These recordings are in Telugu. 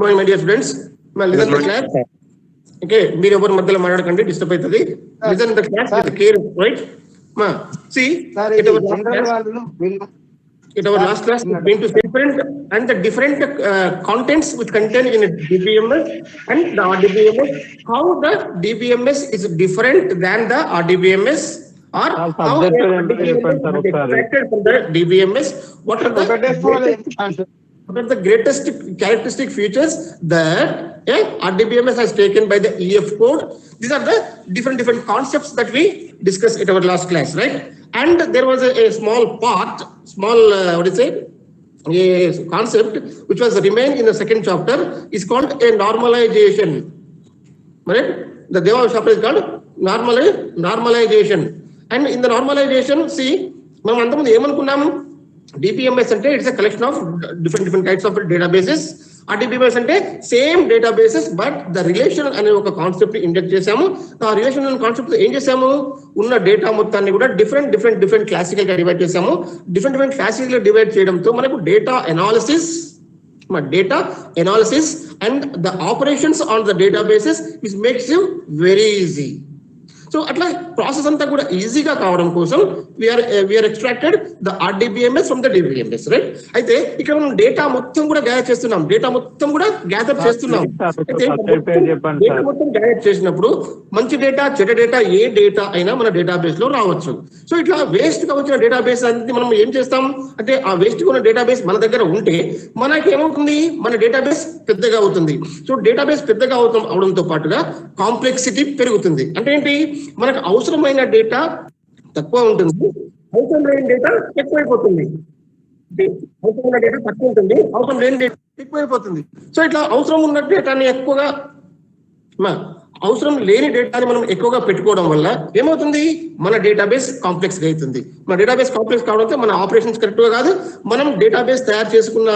morning, my dear students. Listen to the class. Okay, మీరు ఎవరు మధ్యలో మాట్లాడకండి, డిస్టర్బ్ అవుతుంది. Listen to the class with care, right? See, in our last class, we going to different and the different contents which contain in a DBMS and the RDBMS. How the DBMS is different than the RDBMS, or how DBMS is extracted from the DBMS. What are the greatest characteristic features that RDBMS has taken by the EF code? These are the different concepts that we discussed in our last class, right? And there was a small part, a concept which was remained in the second chapter is called a normalization. Right? The Deva chapter is called normalization. And in the normalization, see, DBMS ante it's a collection of different types of databases. RDBMS ante same databases, but the relation అనే ఒక కాన్సెప్ట్ ఇంజెక్ట్ చేసాము. ఆ రిలేషన్ అనే కాన్సెప్ట్ ఏం చేసాము, ఉన్న డేటా మొత్తాన్ని కూడా డిఫరెంట్ క్లాసికల్ గా డివైడ్ చేసాము. డిఫరెంట్ క్లాసికల్ గా డివైడ్ చేయడంతో మనకు data analysis and the operations on the databases is makes you very easy. So అట్లా ప్రాసెస్ అంతా కూడా ఈజీగా కావడం కోసం we're extracted the RDBMS from the DBMS, right? అయితే ఇక్కడ మనం డేటా మొత్తం కూడా గ్యాదర్ చేస్తున్నాం, డేటా మొత్తం గ్యాదర్ చేసినప్పుడు మంచి డేటా చెడ్డ డేటా ఏ డేటా అయినా మన డేటాబేస్ లో రావచ్చు. సో ఇట్లా వేస్ట్ గా వచ్చిన డేటాబేస్ అనేది మనం ఏం చేస్తాం అంటే, ఆ వేస్ట్ గా ఉన్న డేటాబేస్ మన దగ్గర ఉంటే మనకి ఏమవుతుంది, మన డేటాబేస్ పెద్దగా అవుతుంది. సో డేటాబేస్ పెద్దగా అవడంతో పాటుగా కాంప్లెక్సిటీ పెరుగుతుంది. అంటే ఏంటి, మనకు అవసరమైన డేటా తక్కువ ఉంటుంది, అవసరం లేని డేటా ఎక్కువైపోతుంది. అవసరమైన డేటా తక్కువ ఉంటుంది, అవసరం లేని డేటా ఎక్కువైపోతుంది. సో ఇట్లా అవసరం ఉన్న డేటాని అవసరం లేని డేటాని మనం ఎక్కువగా పెట్టుకోవడం వల్ల ఏమవుతుంది, మన డేటాబేస్ కాంప్లెక్స్ గా అవుతుంది. మన డేటాబేస్ కాంప్లెక్స్ కావడంతో మన ఆపరేషన్స్ కరెక్ట్ గా కాదు, మనం డేటాబేస్ తయారు చేసుకున్న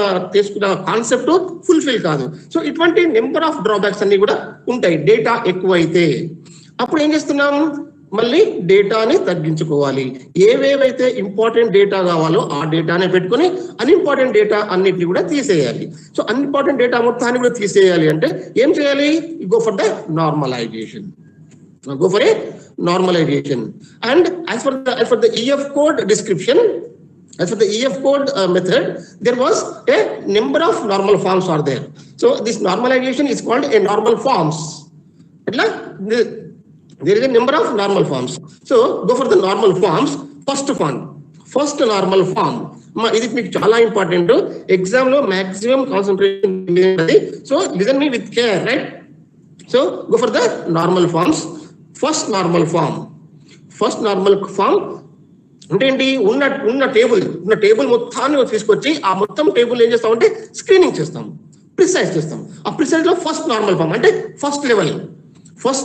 కాన్సెప్ట్ ఫుల్ఫిల్ కాదు. సో ఇటువంటి నెంబర్ ఆఫ్ డ్రాబ్యాక్స్ అన్ని కూడా ఉంటాయి డేటా ఎక్కువైతే. అప్పుడు ఏం చేస్తున్నాం, మళ్ళీ డేటాని తగ్గించుకోవాలి. ఏవేవైతే ఇంపార్టెంట్ డేటా కావాలో ఆ డేటానే పెట్టుకొని అన్ఇంపార్టెంట్ డేటా అన్నిటిని కూడా తీసేయాలి. సో అన్ఇంపార్టెంట్ డేటా మొత్తాన్ని కూడా తీసేయాలి అంటే ఏం చేయాలి, go for the normalisation. And as for the EF code description, as for the EF code method, there was a number of normal forms are there. So this normalization is called a normal forms. There is a number of normal forms. So go for the normal forms. First normal form. This is chala important. Exam lo maximum concentration. So listen me with care, right? So go for the normal forms. First normal form అంటే ఏంటి, ఉన్న టేబుల్ మొత్తాన్ని తీసుకొచ్చి ఆ మొత్తం టేబుల్ ఏం చేస్తామంటే స్క్రీనింగ్ చేస్తాం, ప్రిసైజ్ చేస్తాం. ఆ ప్రిసైజ్ లో ఫస్ట్ నార్మల్ ఫామ్ అంటే first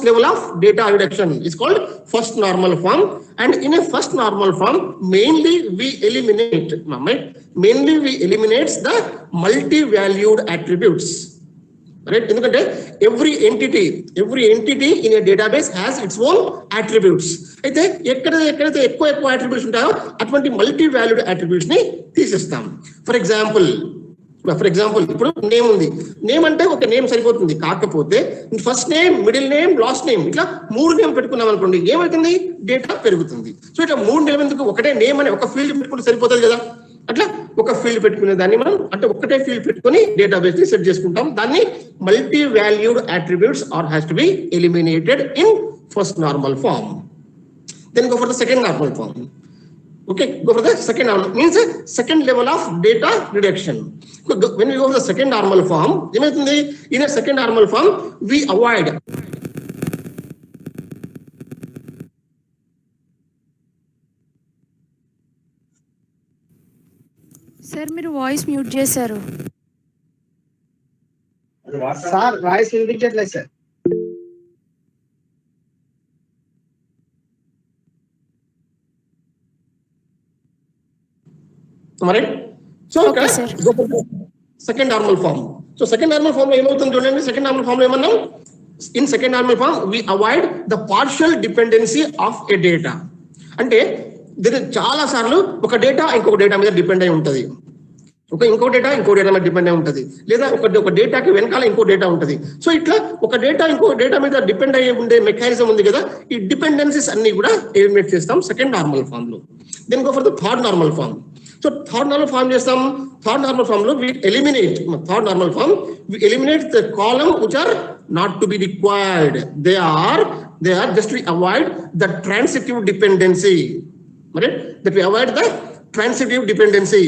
level of data reduction is called first normal form. And in a first normal form, mainly we eliminate the multi-valued attributes, right? Endukante every entity in a database has its own attributes. అయితే ఎక్కడైతే ఎక్కువ attributes ఉంటాయో అటువంటి multi-valued attributes ని తీసేస్తాం. ఫర్ ఎగ్జాంపుల్ ఇప్పుడు నేమ్ ఉంది, నేమ్ అంటే ఒక నేమ్ సరిపోతుంది. కాకపోతే first name, middle name, last name, ఇట్లా 3 నేమ్ పెట్టుకున్నాం అనుకోండి, ఏమవుతుంది, డేటా పెరుగుతుంది. సో ఇట్లా 3 నేమ్ ఎందుకు, ఒకటే నేమ్ అని ఒక ఫీల్డ్ పెట్టుకుంటే సరిపోతుంది కదా. అట్లా ఒక ఫీల్డ్ పెట్టుకునే దాన్ని మనం అంటే ఒకటే ఫీల్డ్ పెట్టుకుని డేటాబేస్ ని సెట్ చేసుకుంటాం. దాన్ని multi valued attributes are has to be eliminated in first normal form. Then go for the second normal form. Okay, go for the second normal, means a second level of data reduction. When we go for the second normal form, in a second normal form, we avoid sir, మీరు వాయిస్ మ్యూట్ చేశారు సార్. వాయిస్ వినిపించట్లేదు sir. Right? So okay, go for the second normal form. So second normal form lo emoutundi chudandi, second normal form lo emanam, in second normal form we avoid the partial dependency of a data. Ante దీని చాలా సార్లు ఒక డేటా ఇంకొక డేటా మీద డిపెండ్ అయి ఉంటుంది. ఇంకో డేటా మీద డిపెండ్ అయి ఉంటుంది, లేదా ఒక డేటాకి వెనకాల ఇంకో డేటా ఉంటుంది. సో ఇట్లా ఒక డేటా ఇంకో డేటా మీద డిపెండ్ అయ్యి ఉండే మెకానిజం ఉంది కదా, ఈ డిపెండెన్సీస్ అన్ని కూడా ఎలిమినేట్ చేస్తాం సెకండ్ నార్మల్ ఫామ్ లో. Then go for the third normal form. So third normal form చేస్తాం. థర్డ్ నార్మల్ ఫామ్ లో we eliminate the column which are not to be required. They are just we avoid the transitive dependency. మరి that we avoid the transitive dependency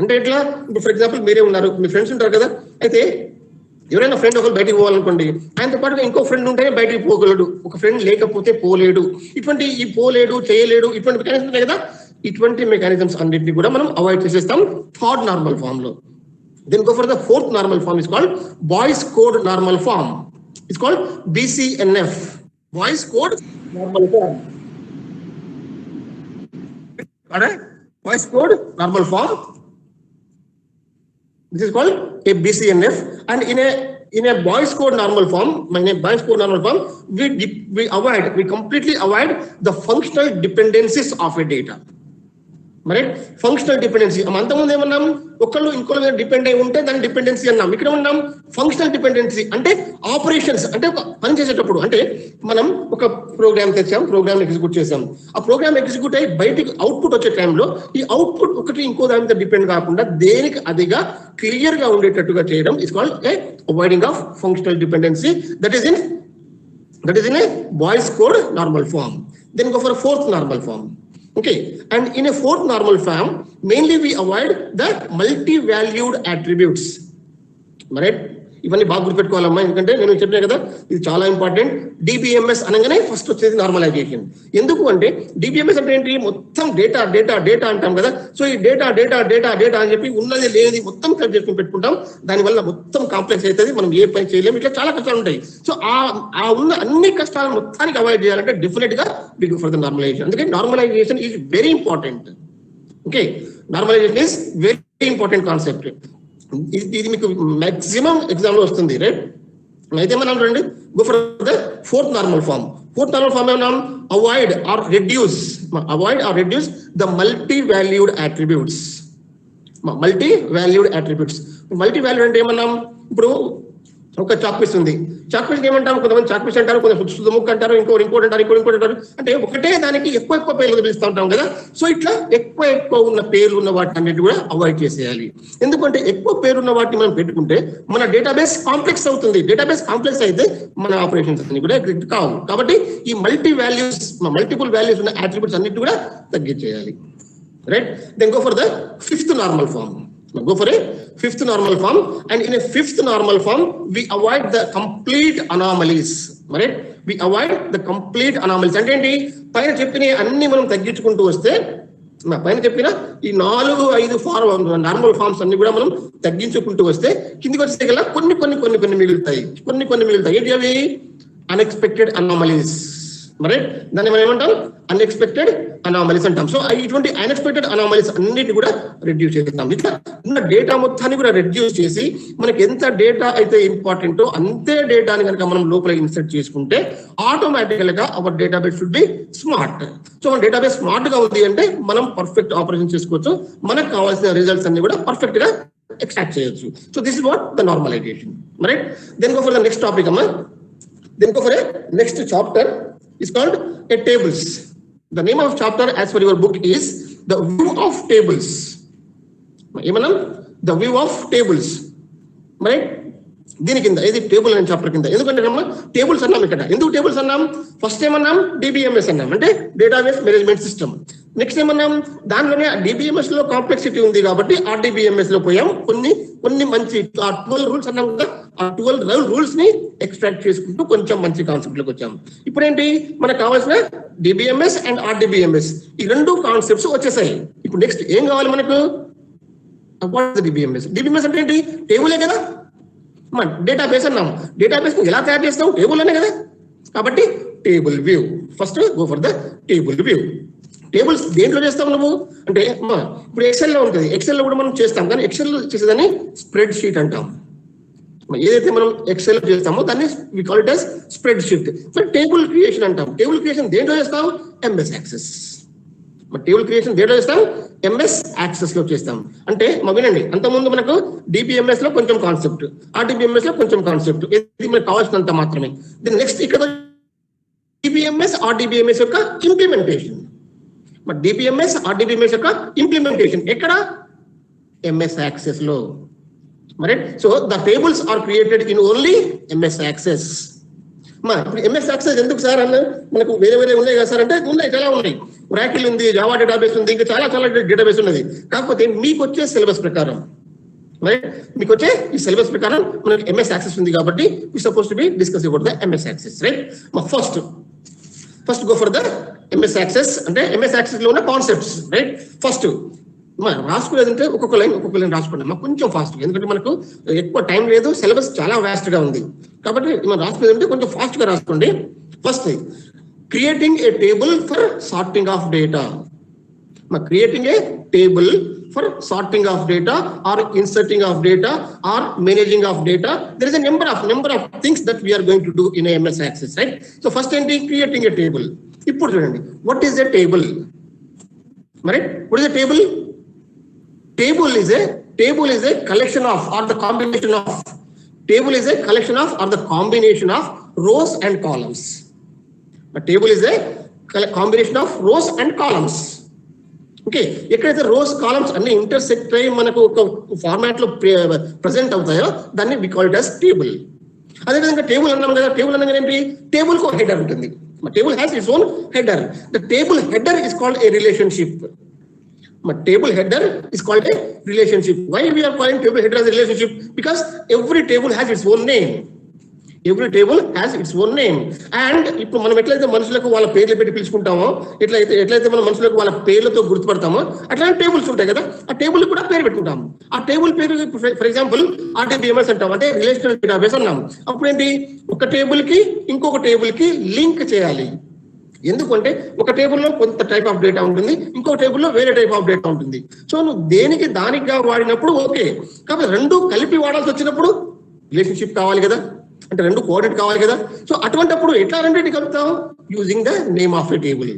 అంటే ఎట్లా? ఇప్పుడు ఫర్ ఎగ్జాంపుల్ మీరే ఉన్నారు, మీ ఫ్రెండ్స్ ఉంటారు కదా, అయితే ఎవరైనా ఫ్రెండ్ ఒకరు బయటికి పోవాలనుకోండి, ఆయనతో పాటుగా ఇంకో ఫ్రెండ్ ఉంటే బయటికి పోగలడు, ఒక ఫ్రెండ్ లేకపోతే పోలేడు. ఇటువంటి ఈ పోలేడు, చేయలేడు, ఇటువంటి మెకానిజం ఉంటాయి కదా, ఇటువంటి మెకానిజమ్స్ అన్నింటినీ కూడా మనం అవాయిడ్ చేసేస్తాం థర్డ్ నార్మల్ ఫామ్ లో. Then go for the fourth normal form is called Boyce Codd normal form. It's called BCNF, Boyce Codd normal form. Boyce Codd normal form. This is called a BCNF, and in a boys code normal form, we completely avoid the functional dependencies of a data. మరి ఫంక్షనల్ డిపెండెన్సీ అంతకుముందు ఏమన్నాం, ఒకళ్ళు ఇంకోళ్ళ మీద డిపెండ్ అయి ఉంటే దాన్ని డిపెండెన్సీ అన్నాం. ఇక్కడ ఉన్నాం ఫంక్షనల్ డిపెండెన్సీ అంటే ఆపరేషన్స్, అంటే ఒక పని చేసేటప్పుడు, అంటే మనం ఒక ప్రోగ్రామ్ తెచ్చాం, ప్రోగ్రామ్ ఎగ్జిక్యూట్ చేసాం, ఆ ప్రోగ్రామ్ ఎగ్జిక్యూట్ అయ్యి బయటికి అవుట్పుట్ వచ్చే టైంలో ఈ అవుట్పుట్ ఒకటి ఇంకో దాని మీద డిపెండ్ కాకుండా దేనికి అదిగా క్లియర్ గా ఉండేటట్టుగా చేయడం is called a avoiding of functional dependency. That is in a Boyce Codd normal form. Then go for fourth normal form. Okay, and in a fourth normal form, mainly we avoid the multi-valued attributes. Right? ఇవన్నీ బాగా గుర్తుపెట్టుకోవాలమ్మా, ఎందుకంటే నేను చెప్పినా కదా ఇది చాలా ఇంపార్టెంట్. DBMS అనగానే ఫస్ట్ వచ్చేది నార్మలైజేషన్. ఎందుకు అంటే DBMS అంటే ఏంటి, మొత్తం డేటా డేటా డేటా అంటాం కదా. సో ఈ డేటా డేటా డేటా డేటా అని చెప్పి ఉన్నది లేని మొత్తం కట్ చేసుకుని పెట్టుకుంటాం, దానివల్ల మొత్తం కాంప్లెక్స్ అవుతుంది, మనం ఏ పని చేయలేము, ఇట్లా చాలా కష్టాలు ఉంటాయి. సో ఆ ఉన్న అన్ని కష్టాలు మొత్తానికి అవాయిడ్ చేయాలంటే డెఫినెట్ గా we go for the normalization. అందుకే normalization is very important. Okay, normalization is very important concept. ఇది మీకు మాక్సిమం ఎగ్జామ్ లో వస్తుంది, రైట్? అయితే మనం రండి, go for the fourth normal form. Fourth normal form ఏమన్నాం, avoid or reduce the multi valued attributes. Multi valued అంటే ఏమన్నాం, ఇప్పుడు ఒక చాక్ పీస్ ఉంది, చాక్ పీస్ ఏమంటారు, కొంతమంది చాక్ పీస్ అంటారు, కొంతమంది సుద్దముక్ అంటారు, ఇంకోటి అంటారు. అంటే ఒకటే దానికి ఎక్కువ పేర్లు పిలుస్తూ ఉంటాం కదా. సో ఇట్లా ఎక్కువ ఉన్న పేర్లు ఉన్న వాటి అన్నిటి కూడా అవాయిడ్ చేసేయాలి. ఎందుకంటే ఎక్కువ పేరు ఉన్న వాటిని మనం పెట్టుకుంటే మన డేటాబేస్ కాంప్లెక్స్ అవుతుంది. డేటాబేస్ కాంప్లెక్స్ అయితే మన ఆపరేషన్స్ అన్ని కూడా ఎగ్జిక్యూట్ కావు. కాబట్టి ఈ మల్టిపుల్ వాల్యూస్ ఉన్న అట్రిబ్యూట్స్ అన్నిటి కూడా తగ్గించేయాలి, right? Then go for the fifth normal form. Go for a fifth normal form, and in a fifth normal form we avoid the complete anomalies. Right? We avoid the complete anomalies. అంటే ఏంటి, పైన చెప్పిన అన్ని మనం తగ్గించుకుంటూ వస్తే, పైన చెప్పిన ఈ 4-5 నార్మల్ ఫార్మ్స్ అన్ని కూడా మనం తగ్గించుకుంటూ వస్తే కిందికి వచ్చే గల కొన్ని మిగులుతాయి. ఏంటి అవి? Unexpected anomalies. మరి దాన్ని మనం ఏమంటాం, అన్ఎక్స్పెక్టెడ్ అనామలీస్ అంటాం. సో ఇటువంటి అన్ఎక్స్పెక్టెడ్ అనామలీస్ అన్నిటి కూడా రెడ్యూస్ చేస్తాం. ఇట్లా ఉన్న డేటా మొత్తాన్ని కూడా రెడ్యూస్ చేసి మనకి ఎంత డేటా అయితే ఇంపార్టెంటో అంతే డేటాని కనుక మనం లోపల ఇన్సర్ట్ చేసుకుంటే ఆటోమేటికల్ గా our database should be smart. So మన డేటాబేస్ స్మార్ట్ గా ఉంది అంటే మనం పర్ఫెక్ట్ ఆపరేషన్ చేసుకోవచ్చు, మనకు కావాల్సిన రిజల్ట్స్ అన్ని కూడా పర్ఫెక్ట్ గా ఎక్స్ట్రాక్ట్ చేయొచ్చు. So this is what the normalization, right? Then go for the next topic అమ్మా. Then go for a next chapter is called a tables. The name of chapter as per your book is the view of tables. The view of tables, right? దీని కింద ఇది టేబుల్ అనే చాప్టర్ కింద. ఎందుకంటే టేబుల్స్ అన్నాం ఇక్కడ. ఎందుకు టేబుల్స్ అన్నాం? ఫస్ట్ ఏమన్నాం, DBMS అన్నాం, అంటే డేటాబేస్ మేనేజ్మెంట్ సిస్టమ్. నెక్స్ట్ ఏమన్నాం, దానిలోనే DBMS లో కాంప్లెక్సిటీ ఉంది కాబట్టి RDBMS లో పోయాం. కొన్ని మంచి 12 రూల్స్ అన్నాం కదా, ఆ 12 రూల్స్ ని ఎక్స్ట్రాక్ట్ చేసుకుంటూ కొంచెం మంచి కాన్సెప్ట్ లోకి వచ్చాం. ఇప్పుడు ఏంటి, మనకు కావాల్సిన DBMS అండ్ RDBMS ఈ రెండు కాన్సెప్ట్స్ వచ్చేసాయి. ఇప్పుడు నెక్స్ట్ ఏం కావాలి మనకు? DBMS అంటే ఏంటి? టేబులే కదా, డేటాబేస్ అన్నాం. డేటాబేస్ ఎలా తయారు చేస్తాం? టేబుల్ అనే కదా. కాబట్టి table view. First go for the table view. Tables దేంట్లో చేస్తాం నువ్వు అంటే, ఇప్పుడు ఎక్సెల్ లో ఉంటుంది, ఎక్సెల్ లో కూడా మనం చేస్తాం, కానీ ఎక్సెల్ చేసేదాన్ని స్ప్రెడ్ షీట్ అంటాం. ఏదైతే మనం ఎక్సెల్ చేస్తామో దాన్ని we call it as spreadsheet. మరి టేబుల్ క్రియేషన్ అంటాం. టేబుల్ క్రియేషన్ దేంట్లో చేస్తాం? MS access. టేబుల్ క్రియేషన్ దేంట్లో చేస్తాం? ఎంఎస్ యాక్సెస్ లో చేస్తాం. అంటే వినండి, అంతకుముందు మనకు డిబిఎంఎస్ లో కొంచెం కాన్సెప్ట్, ఆర్డిబిఎంఎస్ లో కొంచెం కాన్సెప్ట్, ఇది మనకు కావాల్సినంత మాత్రమే. దీని నెక్స్ట్ ఇక్కడ డిబిఎంఎస్ ఆర్డిబిఎంఎస్ యొక్క ఇంప్లిమెంటేషన్. డిబిఎంఎస్ ఆర్డిబిఎంఎస్ యొక్క ఇంప్లిమెంటేషన్ ఎక్కడ? ఎంఎస్ యాక్సెస్ లో. Right. So the tables are created in only MS Access. ఇప్పుడు ఎంఎస్ యాక్సెస్ ఎందుకు సార్ అన్న, మనకు వేరే వేరే ఉన్నాయి కదా సార్ అంటే ఉన్నాయి, చాలా ఉన్నాయి. రాకిల్ ఉంది, జావా డేటాబేస్ ఉంది, ఇంకా చాలా చాలా డేటాబేస్ ఉన్నది. కాకపోతే మీకు వచ్చే సిలబస్ ప్రకారం, రైట్, మీకు వచ్చే ఈ సిలబస్ ప్రకారం మనకి ఎంఎస్ యాక్సెస్ ఉంది కాబట్టి we suppose to be discuss about the MS Access. Right. First go for the MS Access. అంటే ఎంఎస్ యాక్సెస్ లో ఉన్న కాన్సెప్ట్స్. రైట్. ఫస్ట్ రాసుకునేదంటే ఒక్కొక్క లైన్ రాసుకున్నాం మాకు కొంచెం ఫాస్ట్, ఎందుకంటే మనకు ఎక్కువ టైం లేదు, సిలబస్ చాలా వాస్ట్ గా ఉంది కాబట్టి మనం రాసుకునేదంటే కొంచెం ఫాస్ట్ గా రాసుకోండి. First, creating a table for sorting of data. Creating a table for sorting of data or inserting of data or managing of data. There is a number of things that we are going to do in MS Access. Right. So first ఏంటి? Creating a table. ఇప్పుడు చూడండి, what is a table? Right. What is a table? Table is a collection of or the combination of. Table is a collection of or the combination of rows and columns. A table is a combination of rows and columns. Okay, ఎక్కడైతే రోస్ కాలమ్స్ అన్ని ఇంటర్సెక్ట్ అయ్యి మనకు ఒక ఫార్మాట్ లో ప్రెసెంట్ అవుతాయో దాన్ని we call it as table. అదేవిధంగా టేబుల్ అన్నాం కదా, టేబుల్ అనగా ఏంటి? టేబుల్ కు హెడర్ ఉంటుంది. Table has its own header. The table header is called a relationship. Table header is called a relationship. Why we are calling table header as a relationship? Because every table has its own name. Every table has its own name. And ఇప్పుడు మనం ఎట్లయితే మనుషులకు వాళ్ళ పేర్లు పెట్టి పిలుచుకుంటామో, ఎట్లయితే మనం మనుషులకు వాళ్ళ పేర్లతో గుర్తుపడతామో, అట్లాంటి టేబుల్స్ ఉంటాయి కదా, ఆ టేబుల్ కూడా పేరు పెట్టుకుంటాము. ఆ టేబుల్ పేరు ఫర్ ఎగ్జాంపుల్ ఆర్డిబిఎంఎస్ అంటాం, అంటే రిలేషనల్ డేటాబేస్ అన్నాం. అప్పుడు ఏంటి? ఒక టేబుల్ కి ఇంకొక టేబుల్ కి లింక్ చేయాలి. ఎందుకంటే ఒక టేబుల్లో కొంత టైప్ ఆఫ్ డేటా ఉంటుంది, ఇంకో టేబుల్లో వేరే టైప్ ఆఫ్ డేటా ఉంటుంది. సో నువ్వు దేనికి దానిగా వాడినప్పుడు ఓకే, కాబట్టి రెండు కలిపి వాడాల్సి వచ్చినప్పుడు రిలేషన్షిప్ కావాలి కదా, అంటే రెండు కోఆర్డినేట్ కావాలి కదా. సో అటువంటిప్పుడు ఎట్లా రెండింటిని కలుపుతాం? Using the name of a table.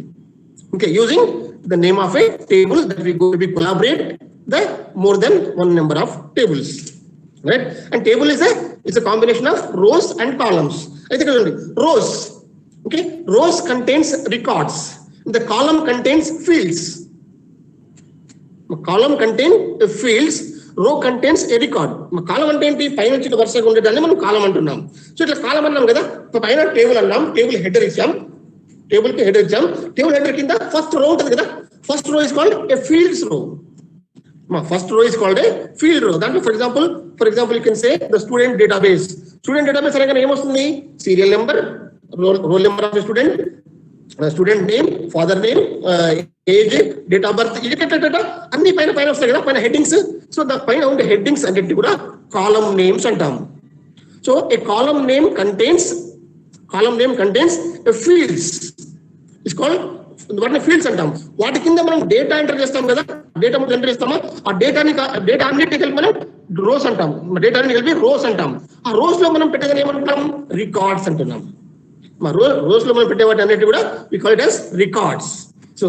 Okay, using the name of a table that we go to collaborate the more than one number of tables. Right. And table is a combination of rows and columns. అయితే చూడండి, rows. Okay, rows contains records. The column contains fields. Column contains fields. Row contains a record. Column అంటే ఏంటి? పైన నుంచి వరుసగా ఉండేదాన్ని మనం కాలం అంటున్నాం. సో ఇట్లా కాలం అన్నాం కదా, పైన టేబుల్ అన్నాం, టేబుల్ హెడర్ ఇచ్చాం, టేబుల్ కి హెడర్ ఇచ్చాం. టేబుల్ హెడర్ కింద ఫస్ట్ రో ఉంటుంది కదా, first row is called a fields row. First row is called a field row. దాంట్లో for example you can say the student database. Student database అనగానే ఏమొస్తుంది? Serial number, roll number of a student name, father name, age, date of birth, అన్ని పైన వస్తాయి కదా, పైన హెడ్డింగ్స్. సో ద పైన ఉండే హెడ్డింగ్స్ అన్నిటి కూడా కాలమ్ నేమ్స్ అంటాం. So A column name contains fields is called, వాటిని ఫీల్డ్స్ అంటాం. వాటి కింద మనం డేటా ఎంటర్ చేస్తాం కదా, డేటా మనం ఎంటర్ చేస్తామా, ఆ డేటా అన్నిటి కలిపి మనం రోస్ అంటాం, డేటా అన్ని కలిపి రోస్ అంటాం. ఆ రోస్ లో మనం పెట్టేదని ఏమంటున్నాం? రికార్డ్స్ అంటున్నాం. రోస్ లో మనం పెట్టే వాటి అన్నిటి కూడా we call it as records. So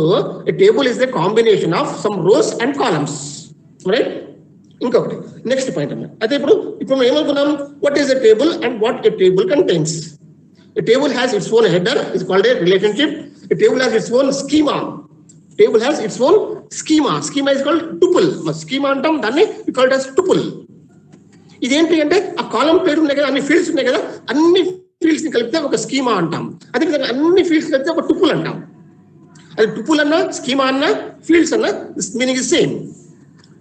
a table is the combination of some rows and columns. Right? ఇంకొకటి నెక్స్ట్ పాయింట్ అన్నమాట. అయితే ఇప్పుడు మనం ఏమనుకున్నాం? What is a table and what a table contains? A table has its own header, is called a relationship. A table has its own schema. Table has its own schema. Schema is called tuple. Schema అంటాం దాన్ని, we call it as tuple. ఇదేంటి అంటే ఆ కాలం పేరు ఉన్నాయి కదా, అన్ని ఫీల్డ్స్ ఉన్నాయి కదా, అన్ని ఫీల్డ్స్ ని కలిపితే ఒక స్కీమా అంటాం. అదేవిధంగా అన్ని ఫీల్డ్స్ కలిపితే ఒక టుపుల్ అంటాం. అది టుపుల్ అన్నా, స్కీమా అన్నా, ఫీల్డ్స్ అన్నా మీనింగ్ ఇస్ సేమ్.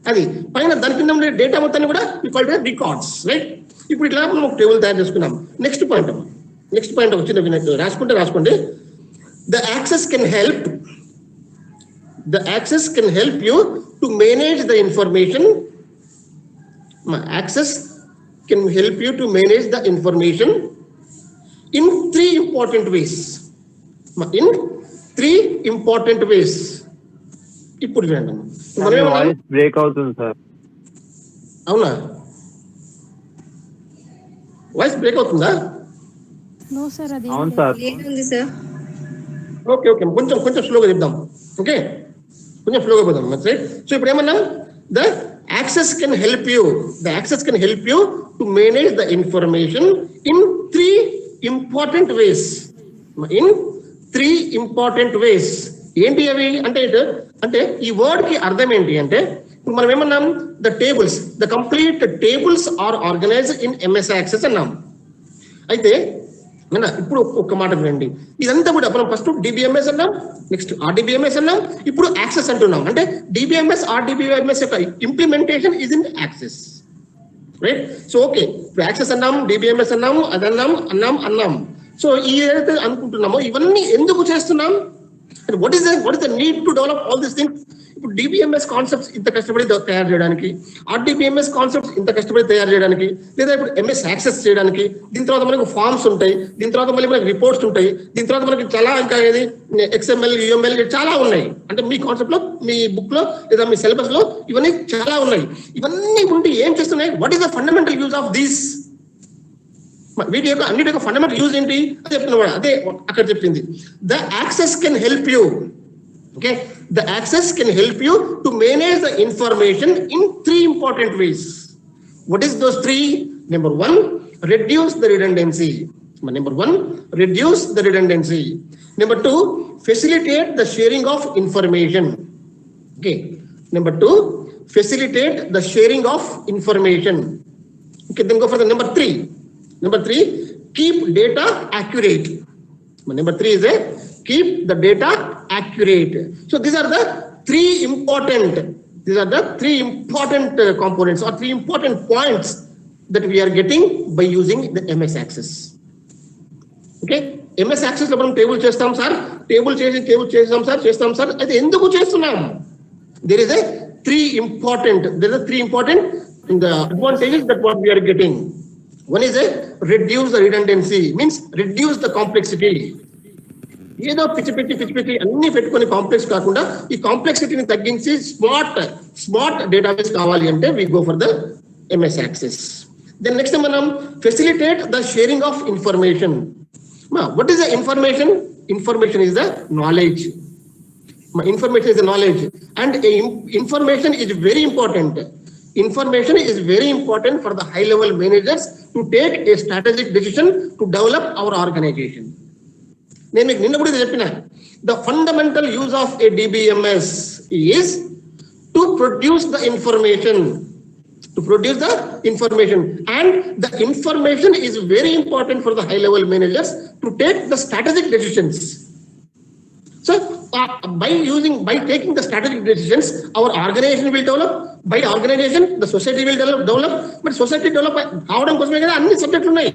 అది పైన దాని కింద ఉండే డేటా మొత్తాన్ని కూడా we call it records. Right. ఇప్పుడు ఇట్లా మనం ఒక టేబుల్ తయారు చేసుకున్నాం. నెక్స్ట్ పాయింట్ వచ్చిన రాసుకోండి. The Access can help you to manage the information. Access can help you to manage the information in three important ways. ఇప్పుడు చూడండి, వాయిస్ బ్రేక్ అవుతుంది సార్. అవునా? వాయిస్ బ్రేక్ అవుతుందా? నో సార్, అది అవును సార్. ఏంటి సార్? ఓకే కొంచెం స్లోగా చెప్దాం. ఓకే కొంచెం ఫ్లోగా పోదాం రైట్. సో ఇప్పుడు ఏమన్నాం, the Access can help you to manage the information in 3 important ways. ఏంటి అవి అంటే ఈ వర్డ్ కి అర్థం ఏంటి అంటే, ఇప్పుడు మనం ఏమన్నాం, the tables, the complete tables are organized in MS Access అన్నాం. అయితే ఇప్పుడు ఒక మాట వినండి, ఇదంతా కూడా మనం ఫస్ట్ డిబిఎంఎస్ అన్నాం, నెక్స్ట్ ఆర్డిబిఎంఎస్ అన్నాం, ఇప్పుడు యాక్సెస్ అంటున్నాం. అంటే డిబిఎంఎస్ ఆర్డిబిఎంఎస్ యొక్క implementation is in Access, right. So okay, ఇప్పుడు యాక్సెస్ అన్నాం, డిబిఎంఎస్ అన్నాము, అది అన్నాం. సో ఈ ఏదైతే అనుకుంటున్నామో ఇవన్నీ ఎందుకు చేస్తున్నాం, what is the need to develop all these things? ఇప్పుడు డిబిఎంఎస్ కాన్సెప్ట్స్ ఇంత కష్టపడి తయారు చేయడానికి, ఆర్డిబిఎంఎస్ కాన్సెప్ట్స్ ఇంత కష్టపడి తయారు చేయడానికి, లేదా ఇప్పుడు ఎంఎస్ యాక్సెస్ చేయడానికి, దీని తర్వాత మనకు ఫార్మ్స్ ఉంటాయి, దీని తర్వాత మళ్ళీ మనకి రిపోర్ట్స్ ఉంటాయి, దీని తర్వాత మనకి చాలా ఇంకా ఏది XML, UML చాలా ఉన్నాయి. అంటే మీ కాన్సెప్ట్ లో, మీ బుక్ లో, లేదా మీ సిలబస్ లో ఇవన్నీ చాలా ఉన్నాయి. ఇవన్నీ ఉండి ఏం చేస్తున్నాయి, what is the fundamental use of these? వీటి యొక్క అన్నిటి యొక్క ఫండమెంటల్ యూజ్ ఏంటి అని చెప్తున్నా, అదే అక్కడ చెప్పింది. The Access can help you, okay, the Access can help you to manage the information in 3 important ways. What is those 3? Number 1, reduce the redundancy. Number 1, reduce the redundancy. Number 2, facilitate the sharing of information. Okay. Number 2, facilitate the sharing of information. Okay, then go for the number 3. Number 3, keep data accurate. Number 3 is keep the data accurate. So these are the 3 important components or 3 important points that we are getting by using the MS Access. Okay, MS Access లో మనం టేబుల్ చేస్తాం సార్, చేస్తాం సార్. అయితే ఎందుకు చేస్తున్నాం? There is a 3 important advantages that what we are getting. One is reduce the redundancy, means reduce the complexity. ఏదో పిచ్చి అన్ని పెట్టుకొని కాంప్లెక్స్ కాకుండా ఈ కాంప్లెక్సిటీని తగ్గించి స్మార్ట్ డేటాబేస్ కావాలి అంటే we go for the MS Access. Then next మనం facilitate the sharing of information. What is the information? Information is the knowledge. Information is the knowledge, and information is very important. Information is very important for the high-level managers to take a strategic decision to develop our organization. నేను మీకు నిన్న కూడా చెప్పిన, the fundamental use of a DBMS is to produce the information, and the information is very important for the high-level managers to take the strategic decisions. So by taking the strategic decisions, our organization will develop. By organization, the society will develop. But society develop అవడం కోసమే కదా అన్ని సబ్జెక్టులు ఉన్నాయి.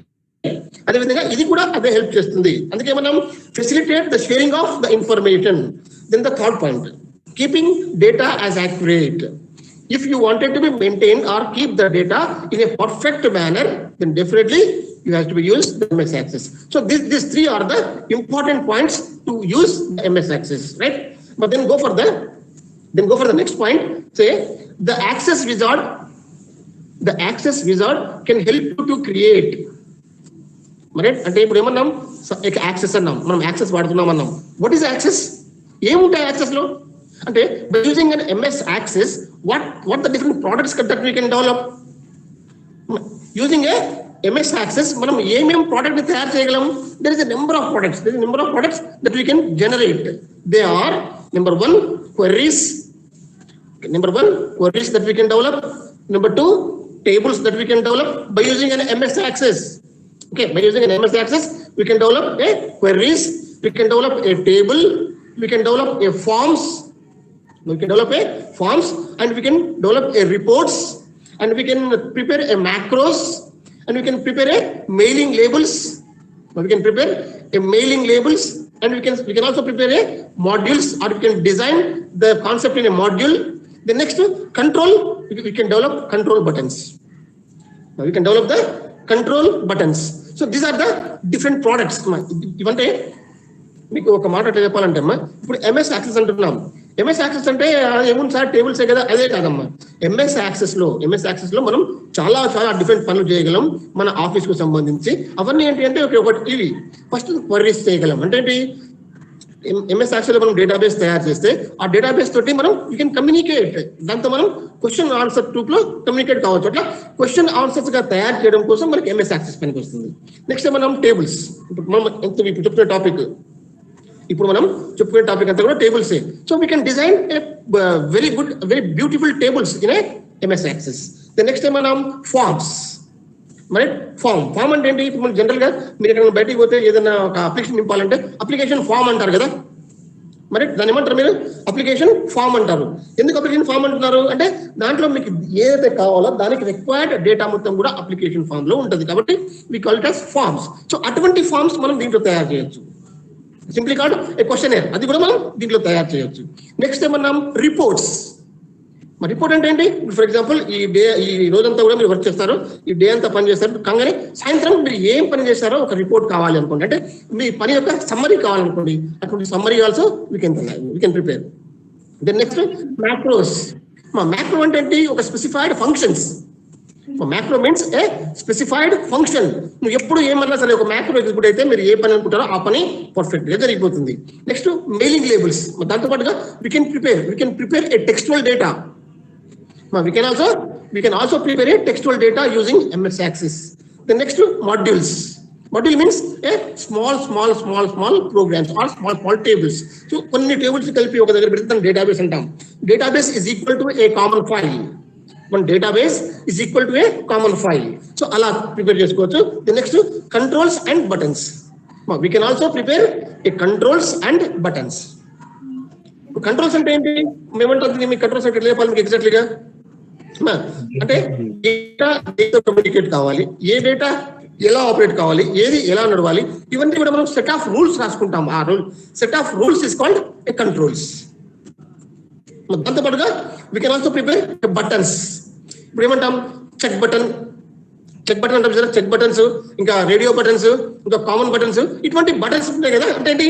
అదేవిధంగా ఇది కూడా అదే హెల్ప్ చేస్తుంది. అందుకే మనం facilitate the sharing of the information. Then the third point, keeping data as accurate. If you wanted to be maintained or keep the data in a perfect manner, then definitely you have to use the MS Access. So these 3 are the important points to use the MS Access, right? But then go for the next point. Say the Access wizard can help you to create. Right? అంటే ఇప్పుడు ఏమన్నాం, యాక్సెస్ అన్నాం, మనం యాక్సెస్ వాడుతున్నాం అన్నాం. What is access? ఏముంటాయి యాక్సెస్ లో అంటే, by using an MS Access, what the different products that we can develop? Using a MS Access మనం ఏమేం ప్రోడక్ట్ ని తయారు చేయగలం? There is a number of products that we can generate. They are number 1, queries that we can develop. Number 2, tables that we can develop by using an MS Access. Okay, by using an MS Access, we can develop a queries, we can develop a table, we can develop a forms, and we can develop a reports, and we can prepare a macros, and we can prepare a mailing labels. And we can also prepare a modules, or we can design the concept in a module. The next control, we can develop control buttons. Now we can develop the control buttons. So these are the different products. ఇవంటే మీకు ఒక మాట ఎట్లా చెప్పాలంటే అమ్మా, ఇప్పుడు MS Access అంటున్నాం. MS Access అంటే ఏముంది సార్, టేబుల్సే కదా, అదే కాదమ్మా. MS Access లో మనం చాలా డిఫరెంట్ పనులు చేయగలం మన ఆఫీస్ కు సంబంధించి. అవన్నీ ఏంటి అంటే ఒకటి ఇవి ఫస్ట్ క్వరీస్ చేయగలం. అంటే ఏంటి, ఎంఎస్ యాక్సెస్ లో మనం డేటాబేస్ తయారు చేస్తే ఆ డేటాబేస్ తోటి మనం యూ కెన్ కమ్యూనికేట్, దాంతో మనం క్వశ్చన్ ఆన్సర్ టూప్ లో కమ్యూనికేట్ కావచ్చు. అట్లా క్వశ్చన్ ఆన్సర్స్ గా తయారు చేయడం కోసం మనకి ఎంఎస్ యాక్సెస్ పనికి వస్తుంది. నెక్స్ట్ మనం టేబుల్స్, ఇప్పుడు మనం ఇప్పుడు చెప్తున్న టాపిక్, ఇప్పుడు మనం చెప్పుకునే టాపిక్ అంతా కూడా టేబుల్సే. So we can design very good, very beautiful tables in MS Access. Next మనం ఫార్మ్స్, మరి ఫామ్ అంటే ఏంటి? ఇప్పుడు మనం జనరల్ గా మీరు ఎక్కడ బయటికి పోతే ఏదైనా ఒక అప్లికేషన్ నింపాలంటే అప్లికేషన్ ఫామ్ అంటారు కదా, మరి దాన్ని ఏమంటారు మీరు? అప్లికేషన్ ఫామ్ అంటారు. ఎందుకు అప్లికేషన్ ఫామ్ అంటున్నారు అంటే దాంట్లో మీకు ఏదైతే కావాలో దానికి రిక్వైర్డ్ డేటా మొత్తం కూడా అప్లికేషన్ ఫామ్ లో ఉంటుంది కాబట్టి we call it as forms. So అటువంటి ఫార్మ్స్ మనం దీంట్లో తయారు చేయొచ్చు. సింప్లీ కాల్డ్ ఏ క్వశ్చనర్, అది కూడా మనం దీంట్లో తయారు చేయొచ్చు. నెక్స్ట్ ఏమన్నాం? రిపోర్ట్స్. మరి రిపోర్ట్ అంటే ఏంటి? ఫర్ ఎగ్జాంపుల్ ఈ రోజంతా కూడా మీరు వర్క్ చేస్తారు, ఈ డే అంతా పని చేస్తారు, కాగానే సాయంత్రం మీరు ఏం పని చేస్తారో ఒక రిపోర్ట్ కావాలి అనుకోండి, అంటే మీ పని యొక్క సమ్మరీ కావాలనుకోండి, అటువంటి summary also we can prepare. Then next macros. Macro అంటే ఏంటి? ఒక specified functions. Macro means a specified function. నువ్వు ఎప్పుడు ఏమన్నా సరే ఒక మ్యాక్రో ఎగ్జిక్యూట్ అయితే మీరు ఏ పని అనుకుంటారో ఆ పని పర్ఫెక్ట్ గా జరిగిపోతుంది. Next mailing labels. దాంతో పాటుగా we can prepare A textual data. We can also prepare a textual data using MS Access. The next modules. Module means a small programs or small tables. So కొన్ని tables కలిపి ఒక దగ్గర పెడితే database అంటాం. Database is equal to a common file. One database is equal to a common file. So అలా ప్రిపేర్ చేసుకోవచ్చు. The next controls and buttons. We can also prepare a controls and buttons. Controls అంటే ఏంటి? మేమంటే మీ కంట్రోల్స్ అంటే లేపాలి మీకు ఎగ్జాక్ట్లీగా అంటే డేటా కమ్యూనికేట్ కావాలి, ఏ డేటా ఎలా ఆపరేట్ కావాలి, ఏది ఎలా నడవాలి, ఇవన్నీ కూడా మనం సెట్ ఆఫ్ రూల్స్ రాసుకుంటాం. ఆ set of rules is called a controls. దాంతో పాటుగా we can also prepare buttons. ఇప్పుడు ఏమంటాం? చెక్ బటన్ అంటాం సార్. చెక్ బటన్స్, ఇంకా రేడియో బటన్స్, ఇంకా కామన్ బటన్స్, ఇటువంటి బటన్స్ ఉంటాయి కదా. అంటే ఏంటి?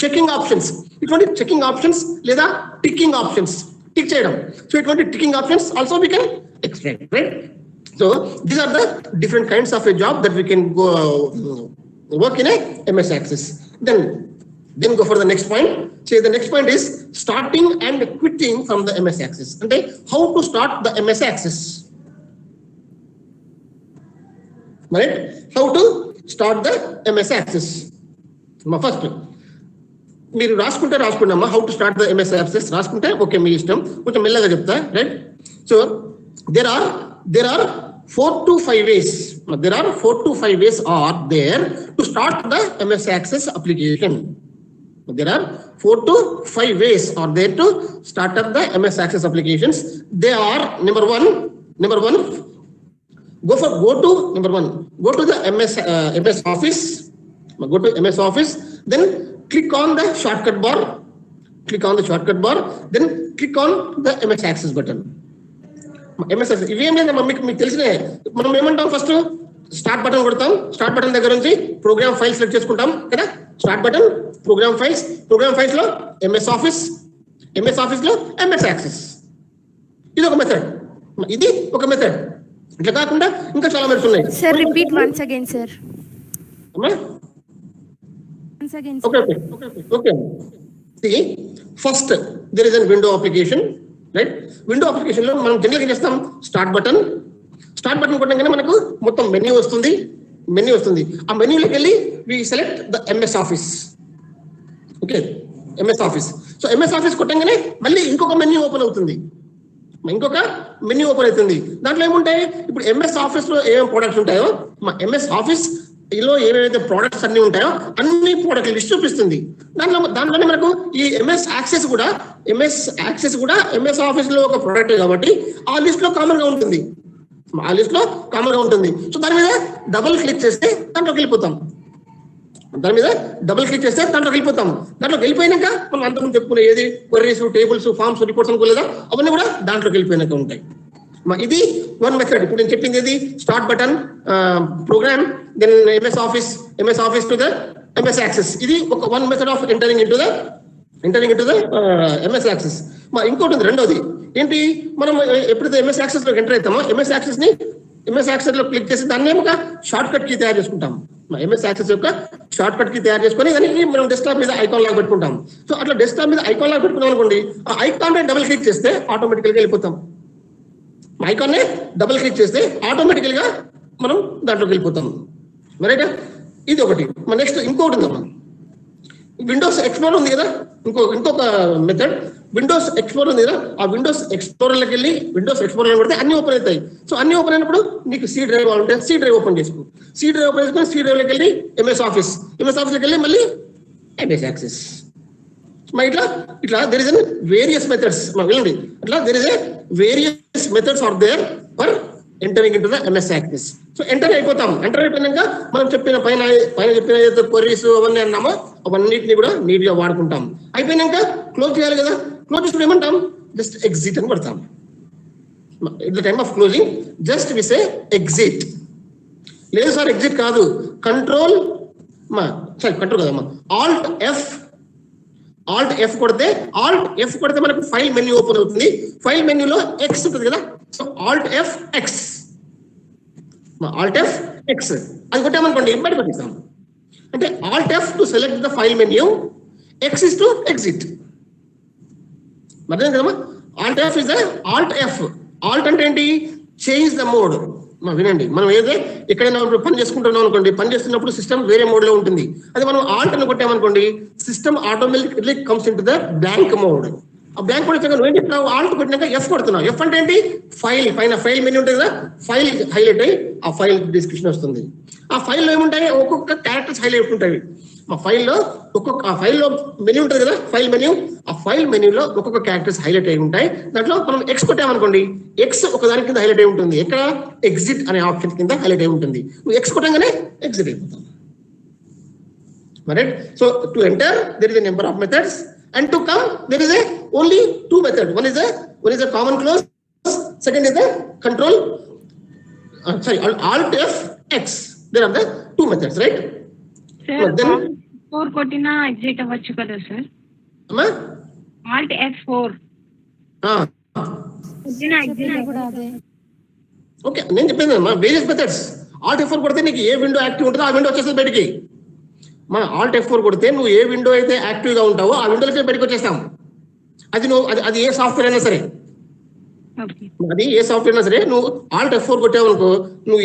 Checking options. ఇటువంటి చెకింగ్ ఆప్షన్స్ లేదా టికింగ్ ఆప్షన్స్, టిక్ చేయడం. సో ఇటువంటి ticking options also we can extract, right? So these are the different kinds of a job that we can go work in a MS Access. Then go for the next point. So the next point is starting and quitting from the MS Access. అంటే how to start the MS Access. Right? How to start the MS Access. First మీరు రాసుకున్నామా how to start the MS Access రాసుకుంటే ఓకే, మీ ఇష్టం, కొంచెం మెల్లగా చెప్తా, right? So there are 4 to 5 ways. There are 4 to 5 ways are there to start the MS Access application. There are 4 to 5 ways are there to start up the MS Access applications. They are number one, go to the MS Office. Go to MS Office, then click on the shortcut bar, then click on the MS Access button. MS Access ఇవేం లేదమ్మా, మీకు తెలిసినే. మనం ఏమంటాం? ఫస్ట్ స్టార్ట్ బటన్ కొడతాం, స్టార్ట్ బటన్ దగ్గర నుంచి ప్రోగ్రామ్ ఫైల్స్ సెలెక్ట్ చేసుకుంటాం కదా. స్టార్ట్ బటన్, ప్రోగ్రామ్ ఫైల్స్ లో MS Office లో MS Access. ఇది ఒక మెథడ్. ఇట్లా కాకుండా ఇంకా చాలా మెథడ్స్ ఉన్నాయి. Sir, repeat once again, sir. అమ్మా Once again, sir. Okay. See, first there is a window application, right? Window application లో మనం జనరల్గా ఏం చేస్తాం? స్టార్ట్ బటన్ కొట్టగానే మనకు మొత్తం మెన్యూ వస్తుంది. ఆ మెన్యూలోకి వెళ్ళి we select the MS Office. Okay, MS Office. So MS Office కొట్టగానే మళ్ళీ ఇంకొక మెన్యూ ఓపెన్ అవుతుంది. దాంట్లో ఏముంటాయి? ఇప్పుడు MS Office లో ఏమేమి ప్రొడక్ట్స్ ఉంటాయో, MS Office లో ఏమేమైతే ప్రోడక్ట్స్ అన్ని ఉంటాయో అన్ని ప్రోడక్ట్ లిస్ట్ చూపిస్తుంది. దాంట్లోనే మనకు ఈ MS Access కూడా MS Office లో ఒక ప్రోడక్ట్ కాబట్టి ఆ లిస్ట్ లో కామన్ గా ఉంటుంది. సో దాని మీద డబుల్ క్లిక్ చేస్తే దాంట్లోకి వెళ్ళిపోతాం. దాంట్లోకి వెళ్ళిపోయినాక మనం అంతకుముందు చెప్పుకునే ఏది క్వెరీస్, టేబుల్స్, ఫార్మ్స్, రిపోర్ట్స్ అనుకోలేదా, అవన్నీ కూడా దాంట్లోకి వెళ్ళిపోయినాక ఉంటాయి. ఇది వన్ మెథడ్. ఇప్పుడు నేను చెప్పింది ఏది? Start button, program, then MS Office to the MS Access. ఇది ఒక one method of entering into the MS Access. ఇంకోటి ఉంది, రెండోది ఏంటి? మనం ఎప్పుడైతే MS Access లోకి ఎంటర్ అవుతామో MS Access లో క్లిక్ చేసి దాన్ని ఒక షార్ట్ కట్ కీ తయారు చేసుకుంటాం. ఎంఎస్ యాక్సెస్ యొక్క షార్ట్ కట్ కి తయారు చేసుకొని దానికి మనం డెస్క్టాప్ మీద ఐకాన్ లాగా పెట్టుకుంటాం. సో అట్లా డెస్క్టాప్ మీద ఐకాన్ లాగా పెట్టుకున్నాం అనుకోండి, ఆ ఐకాన్ మీద డబుల్ క్లిక్ చేస్తే ఆటోమేటికల్ గా వెళ్ళిపోతాం. ఐకాన్ నే డబుల్ క్లిక్ చేస్తే ఆటోమేటికల్ గా మనం దాంట్లోకి వెళ్ళిపోతాం. రైట్, ఇది ఒకటి. నెక్స్ట్ ఇంకొకటి ఉందమ్మా, విండోస్ ఎక్స్ప్లోరర్ ఉంది కదా, ఇంకొక మెథడ్ విండోస్ ఎక్స్ప్లోరర్ ఉంది కదా, ఆ విండోస్ ఎక్స్ప్లోరర్లోకి వెళ్ళి విండోస్ ఎక్స్ప్లోరర్ కొడితే అన్ని ఓపెన్ అవుతాయి. సో అన్ని ఓపెన్ అయినప్పుడు నీకు సి డ్రైవ్ కావాలంటే సి డ్రైవ్ ఓపెన్ చేసుకో, సి డ్రైవ్ ఓపెన్ చేసుకుని సి డ్రైవ్లోకి వెళ్ళి ఎంఎస్ ఆఫీస్లోకి వెళ్ళి మళ్ళీ ఎంఎస్ యాక్సెస్. ఇట్లా దెర్ ఇస్ వేరియస్ మెథడ్స్ వెళ్ళండి. అట్లా there is various methods are there for entering into the MS Access. So enter అయిపోతాం. ఎంటర్ అయిపోయినాక మనం చెప్పిన పైన చెప్పిన ఏదైతే క్వరీస్ అవన్నీ అన్నామో అవన్నిటిని కూడా నీట్ గా వాడుకుంటాం. అయిపోయినాక క్లోజ్ చేయాలి కదా, క్లోజ్ చేసుకుని ఏమంటాం, జస్ట్ ఎగ్జిట్ అని పడతాం. At the time of closing just we say exit. లేదు సార్ ఎగ్జిట్ కాదు, కంట్రోల్ కదమ్మా, ఆల్ట్ ఎఫ్ కొడితే మనకు ఫైల్ మెన్యూ ఓపెన్ అవుతుంది. ఫైల్ మెన్యూలో ఎక్స్ ఉంటుంది కదా, సో ఆల్ట్ ఎఫ్ ఎక్స్ అది కొట్టామనుకోండి బయటకు వచ్చేస్తాం. అంటే Alt F to select the file menu, X is to exit. అర్థం కదమ్మా, alt F is Alt F. Alt అంటే ఏంటి, చేంజ్ ద మోడ్. వినండి, మనం ఏదైతే ఎక్కడైనా పని చేసుకుంటున్నాం అనుకోండి, పని చేస్తున్నప్పుడు సిస్టమ్ వేరే మోడ్ లో ఉంటుంది. అది మనం ఆల్ట్ అని కొట్టామనుకోండి, system automatically comes into the blank mode. ఆ బ్లాంక్ మోడ్ వచ్చాక నువ్వు ఏం చెప్తున్నావు, ఆల్ట్ కొట్టినాక ఎఫ్ కొడుతున్నావు. ఎఫ్ అంటే ఏంటి, ఫైల్ పైన ఫైల్ మెనూ ఉంటుంది కదా, ఫైల్ హైలైట్ అయ్యి ఆ ఫైల్ డిస్క్రిప్షన్ వస్తుంది. ఆ ఫైల్లో ఏముంటాయి, ఒక్కొక్క క్యారెక్టర్స్ హైలైట్ ఉంటాయి. మా ఫైల్లో ఫైల్లో మెనూ ఉంటుంది కదా, ఫైల్ మెనూ. ఆ ఫైల్ మెనూలో ఒక్కొక్క క్యారెక్టర్స్ హైలైట్ అయి ఉంటాయి. దాంట్లో మనం ఎక్స్ కొట్టామనుకోండి, ఎక్స్ ఒకదాని కింద హైలైట్ అయి ఉంటుంది. ఎక్కడ, ఎగ్జిట్ అనే ఆప్షన్ కింద హైలైట్ అయి ఉంటుంది. నువ్వు ఎక్స్ కొట్టంగానే ఎగ్జిట్ అయిపోతాం. Right, so to enter there is a number of methods and to come there is only two methods. One is a common close, second is the control alt f x. There are the two methods, right? Sir, then 4 కొట్టినా ఎగ్జిట్ అవ్వచ్చు కదా సార్? అమ్మా alt f4 కొట్టినా ఎగ్జిట్ కూడా అదే. ఓకే, నేను చెప్పేది అమ్మా వేరియస్ మెథడ్స్. ఆల్ట్ F4 కొడితే నీకు ఏ విండో యాక్టివ్ ఉంటుందో ఆ విండో వచ్చేస్తుంది బయటికి. మా ఆల్ట్ F4 కొడితే నువ్వు ఏ విండో అయితే యాక్టివ్ గా ఉంటావో ఆ విండోలకి బయటకు వచ్చేస్తాం. అది ఏ సాఫ్ట్వేర్ అయినా సరే, అది ఏ సాఫ్ట్వేర్ అయినా సరే, నువ్వు ఆల్ట్ F4 కొట్టావు అనుకో, నువ్వు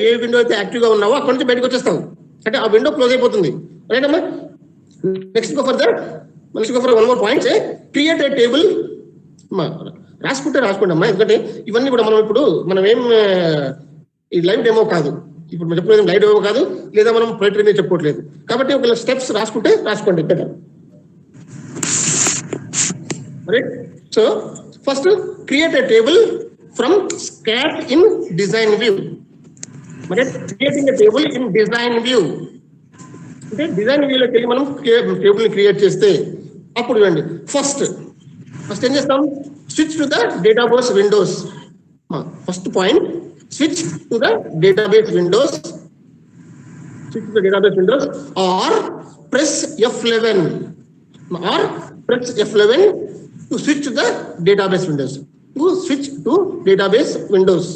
ఏ విండో అయితే యాక్టివ్ గా ఉన్నావో అక్కడ నుంచి బయటకు వచ్చేస్తావు. అంటే ఆ విండో క్లోజ్ అయిపోతుంది. రైట్ అమ్మా, next go for one more points. Create a table. రాసుకోండి అమ్మా, ఎందుకంటే ఇవన్నీ కూడా మనం ఏం ఈ లైవ్ డెమో కాదు, ఇప్పుడు మనం చెప్పలేదు లైవ్ డెమో కాదు, లేదా మనం ప్రొటరీ మీద చెప్పుకోవట్లేదు. కాబట్టి ఒక స్టెప్స్ రాసుకోండి ఇక్కడ. Right, so first create a table from scratch in design view. మరి creating a table in design view అంటే డిజైన్ వ్యూలోకి వెళ్ళి మనం టేబుల్ క్రియేట్ చేస్తే అప్పుడు చూడండి, ఫస్ట్ ఏం చేస్తాం, switch to the database Windows. First point, switch to the database Windows are press F11 to switch to the database windows. To switch to database windows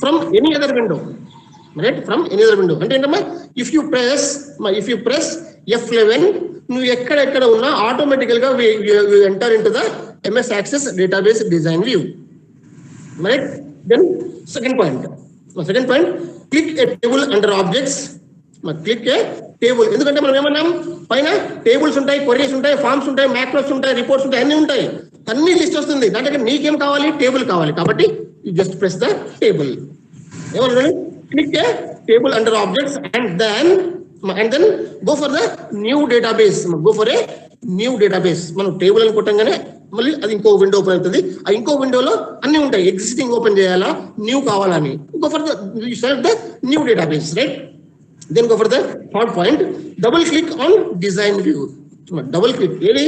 from any other window. Right, from any other window. అంటే ఏంటమ్మా, if you press F11, నువ్వు ఎక్కడ ఉన్నా ఆటోమేటికల్ గా enter into the MS Access database design view. Right, then second point, click a table under objects. Click a table. ఎందుకంటే మనం ఏమన్నాం, పైన టేబుల్స్ ఉంటాయి, క్వరీస్ ఉంటాయి, ఫార్మ్స్ ఉంటాయి, మ్యాక్రోస్ ఉంటాయి, రిపోర్ట్స్ ఉంటాయి, అన్ని ఉంటాయి, అన్ని లిస్ట్ వస్తుంది. దాంట్లో నీకేం కావాలి, టేబుల్ కావాలి. కాబట్టి you just press the table. ఏమన్నా, click a table under objects and then go for the new database. మనం టేబుల్ అని కొట్టంగానే మళ్ళీ అది ఇంకో విండో ఓపెన్ అవుతుంది. ఆ ఇంకో విండోలో అన్ని ఉంటాయి, ఎగ్జిస్టింగ్ ఓపెన్ చేయాలా, న్యూ కావాలని. Go for the new database. Right, then go for the third point, double click on design view. double click ఏది,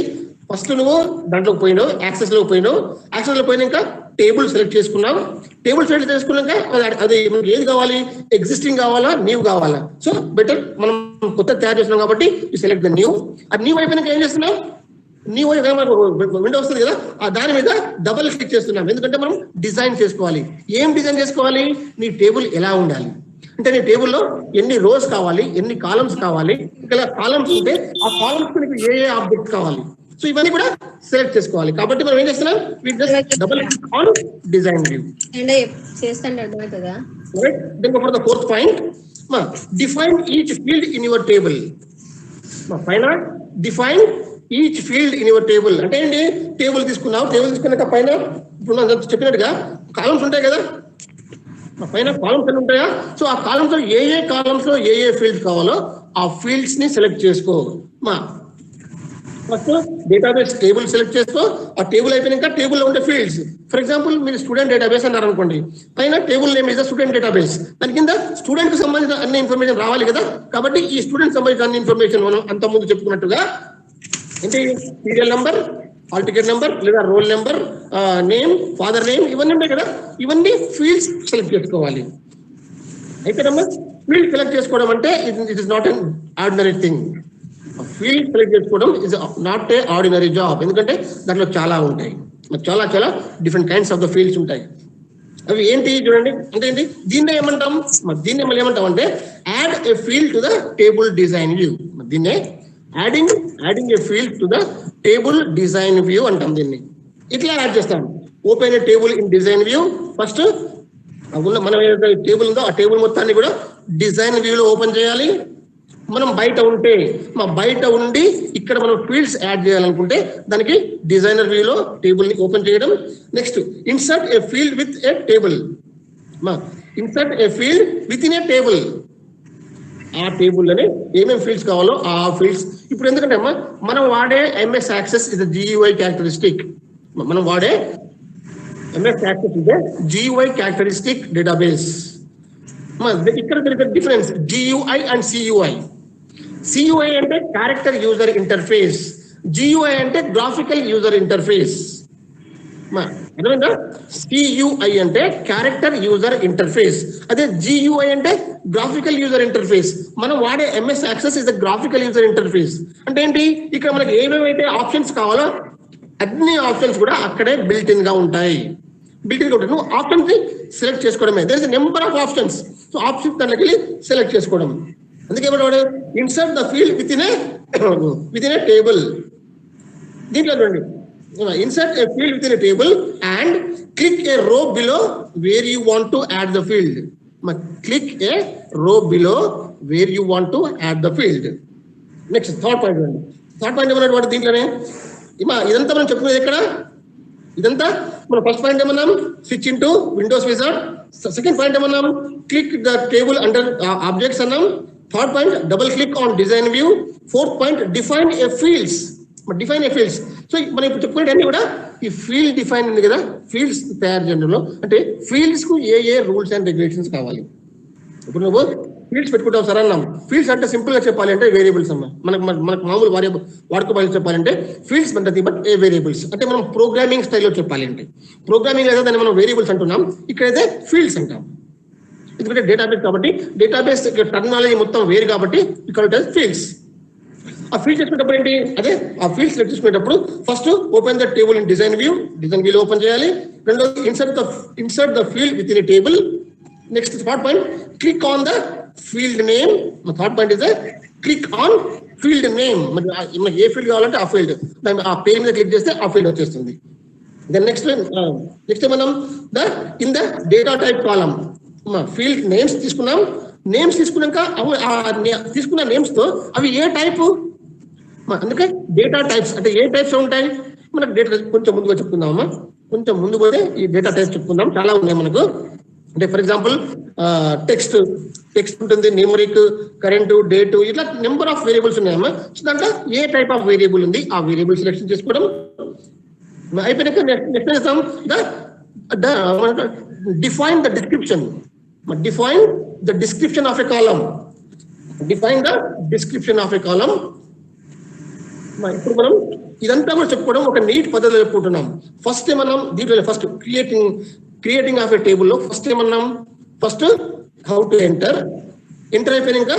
ఫస్ట్ నువ్వు దాంట్లోకి పోయినావు, యాక్సెస్ లో పోయినాక టేబుల్ సెలెక్ట్ చేసుకున్నావు. అది మనకి ఏది కావాలి, ఎగ్జిస్టింగ్ కావాలా, న్యూ కావాలా. సో బెటర్ మనం కొత్త తయారు చేస్తున్నాం కాబట్టి యూ సెలెక్ట్ ద న్యూ. ఆ న్యూ అయిపోయినాక ఏం చేస్తున్నావు, న్యూ విండో వస్తుంది కదా, ఆ దాని మీద డబుల్ క్లిక్ చేస్తున్నాం. ఎందుకంటే మనం డిజైన్ చేసుకోవాలి. ఏం డిజైన్ చేసుకోవాలి, నీ టేబుల్ ఎలా ఉండాలి. అంటే నీ టేబుల్లో ఎన్ని రోస్ కావాలి, ఎన్ని కాలమ్స్ కావాలి, ఇక్కడ కాలమ్స్ ఉంటే ఆ కాలమ్స్ నీకు ఏ ఏ ఆబ్జెక్ట్ కావాలి, సో ఇవన్నీ కూడా సెలెక్ట్ చేసుకోవాలి. కాబట్టి మనం ఏం చేస్తున్నాం, double click on design view. చేస్తాను అర్థమవుతుందా? Right? Then go for the fourth point. Define each field in your table. పైన define each field in your table. అంటే ఏంటి, టేబుల్ తీసుకున్నావు, టేబుల్ తీసుకున్నాక పైన ఇప్పుడు మనం చెప్పినట్టుగా కాలమ్స్ ఉంటాయి కదా, పైన కాలమ్స్ అన్ని ఉంటాయా, సో ఆ కాలమ్స్ లో ఏ కాలమ్స్ లో ఏ ఫీల్డ్స్ కావాలో ఆ ఫీల్డ్స్ ని సెలెక్ట్ చేసుకో. ఫస్ట్ డేటాబేస్ టేబుల్ సెలెక్ట్ చేసుకో, ఆ టేబుల్ అయిపోయినాక టేబుల్ లో ఉండే ఫీల్డ్స్. ఫర్ ఎగ్జాంపుల్ మీరు స్టూడెంట్ డేటాబేస్ అన్నారు అనుకోండి, పైన table name is student database, దాని కింద స్టూడెంట్ కి సంబంధించిన అన్ని ఇన్ఫర్మేషన్ రావాలి కదా. కాబట్టి ఈ స్టూడెంట్ సంబంధించిన అన్ని ఇన్ఫర్మేషన్ మనం అంత ముందు చెప్పుకున్నట్టుగా ఏంటి, serial number, hall ticket number లేదా roll number, name, father name, ఇవన్నీ ఉంటాయి కదా, ఇవన్నీ ఫీల్డ్స్ సెలెక్ట్ చేసుకోవాలి. అయిపోయినమ్మా, ఫీల్డ్ సెలెక్ట్ చేసుకోవడం అంటే it is not an ordinary thing. Field select చేసుకోవడం is not a ordinary job, ఎందుకంటే దాంట్లో చాలా ఉంటాయి, చాలా చాలా different kinds of the fields ఉంటాయి. అవి ఏంటి చూడండి, అంటే ఏంటి, దీన్నే ఏమంటాం, దీన్ని మళ్ళీ ఏమంటాం అంటే add a field to the table design view. దీన్నే adding a field to the table design view అంటాం. దీన్ని ఇట్లా యాడ్ చేస్తాం. Open a table in design view. First మనం ఏదైతే టేబుల్ ఉందో ఆ టేబుల్ మొత్తాన్ని కూడా డిజైన్ వ్యూలో ఓపెన్ చేయాలి. మనం బయట ఉంటే బయట ఉండి ఇక్కడ మనం ఫీల్డ్స్ యాడ్ చేయాలనుకుంటే దానికి డిజైనర్ వ్యూలో టేబుల్ ని ఓపెన్ చేయడం. Next insert a field with a table. Insert a field within a table. ఆ టేబుల్ లోనే ఏమేమి ఫీల్డ్స్ కావాలో ఆ ఫీల్డ్స్. ఇప్పుడు ఎందుకంటే మనం వాడే MS Access is GUI characteristic. మనం వాడే MS Access is GUI characteristic database. ఇక్కడ difference GUI and CUI. CUI అంటే క్యారెక్టర్ యూజర్ ఇంటర్ఫేస్, GUI అంటే గ్రాఫికల్ యూజర్ ఇంటర్ఫేస్. అర్థమైందా? CUI అంటే క్యారెక్టర్ యూజర్ ఇంటర్ఫేస్, అదే GUI అంటే గ్రాఫికల్ యూజర్ ఇంటర్ఫేస్. మనం వాడే MS Access is the graphical user interface. అంటే ఏంటి, ఇక్కడ మనకి ఏమేమైతే ఆప్షన్స్ కావాలో అన్ని ఆప్షన్స్ కూడా అక్కడే బిల్ట్ ఇన్ గా ఉంటాయి. నువ్వు ఆప్షన్స్ ని సెలెక్ట్ చేసుకోవడమే. There is number of options. So options దాంట్లోకి వెళ్ళి సెలెక్ట్ చేసుకోవడం. అందుకే ఏమంటాడు, insert the field within a table. దీంట్లో చూడండి, insert a field within a table and click a row below where you want to add the field. Click a row below where you want to add the field. Next third point చూడండి. థర్డ్ పాయింట్ ఏమన్నాడు వాడు దీంట్లోనే, ఇదంతా మనం చెప్పుకునేది ఎక్కడ, ఇదంతా మనం ఫస్ట్ పాయింట్ ఏమన్నాం, switch into windows wizard. Second point ఏమన్నాం, click the table under objects అన్నాం. Third point double click on design view. Fourth point define a fields. So మనం ఇప్పుడు చెప్పుకునే అన్ని కూడా ఈ ఫీల్డ్ డిఫైన్ ఉంది కదా, ఫీల్డ్స్ తయారు చేయడంలో అంటే ఫీల్డ్స్ కు ఏ రూల్స్ అండ్ రెగ్యులేషన్స్ కావాలి. ఇప్పుడు నువ్వు ఫీల్డ్స్ పెట్టుకుంటావు సార్ అన్నాం. ఫీల్డ్స్ అంటే సింపుల్ గా చెప్పాలి అంటే వేరియబుల్స్ అమ్మా. మనకు మామూలు వాడుకోవాలి చెప్పాలంటే ఫీల్డ్స్ అంటే బట్ ఏ వేరియబుల్స్ అంటే మనం ప్రోగ్రామింగ్ స్టైల్లో చెప్పాలి అంటే ప్రోగ్రామింగ్ లేదా దాన్ని మనం వేరియబుల్స్ అంటున్నాం, ఇక్కడైతే ఫీల్డ్స్ అంటాం. ఎందుకంటే డేటాబేస్ కాబట్టి డేటాబేస్ టెక్నాలజీ మొత్తం వేరు కాబట్టి ఇక్కడ ఫీల్డ్స్. ఆ ఫీల్డ్ చేసుకునేటప్పుడు ఏంటి, అదే ఆ ఫీల్డ్ సెలెక్ట్ చేసుకునేటప్పుడు first open the table in design వ్యూలో ఓపెన్ చేయాలి. రెండోది insert the field within a table. Next third point click on the field name. Third point is click on field name. మనకి ఏ ఫీల్డ్ కావాలంటే ఆ ఫీల్డ్, ఆ పేరు మీద క్లిక్ చేస్తే ఆ ఫీల్డ్ వచ్చేస్తుంది. దెన్ నెక్స్ట్ మనం in the data type column field names తీసుకున్నాం. నేమ్స్ తీసుకున్నాక తీసుకున్న నేమ్స్ తో అవి ఏ టైప్, అందుకే డేటా టైప్స్ అంటే ఏ టైప్స్ ఉంటాయి మనకు డేటా కొంచెం ముందుగా చెప్పుకుందామమ్మా. కొంచెం ముందు పోతే ఈ డేటా టైప్స్ చెప్పుకుందాం. చాలా ఉన్నాయి మనకు. అంటే ఫర్ ఎగ్జాంపుల్ టెక్స్ట్ ఉంటుంది, న్యూమరిక్, కరెంటు, డేటు, ఇట్లా నెంబర్ ఆఫ్ వేరియబుల్స్ ఉన్నాయమ్మా. సో దాంట్లో ఏ టైప్ ఆఫ్ వేరియబుల్ ఉంది ఆ వేరియబుల్ సెలెక్షన్ చేసుకోవడం. అయిపోయినాక నెక్స్ట్ చేస్తాం define the description. Define the description of a column. Define the description of a column. ఇప్పుడు మనం ఇదంతా కూడా చెప్పుకోవడం ఒక నీట్ పద్ధతిలో చెప్పుకుంటున్నాం. ఫస్ట్ మనం దీంట్లో ఫస్ట్ క్రియేటింగ్ ఆఫ్ ఏ టేబుల్లో ఫస్ట్ ఏమన్నాం, ఫస్ట్ హౌ టు ఎంటర్ అయిపోయినాక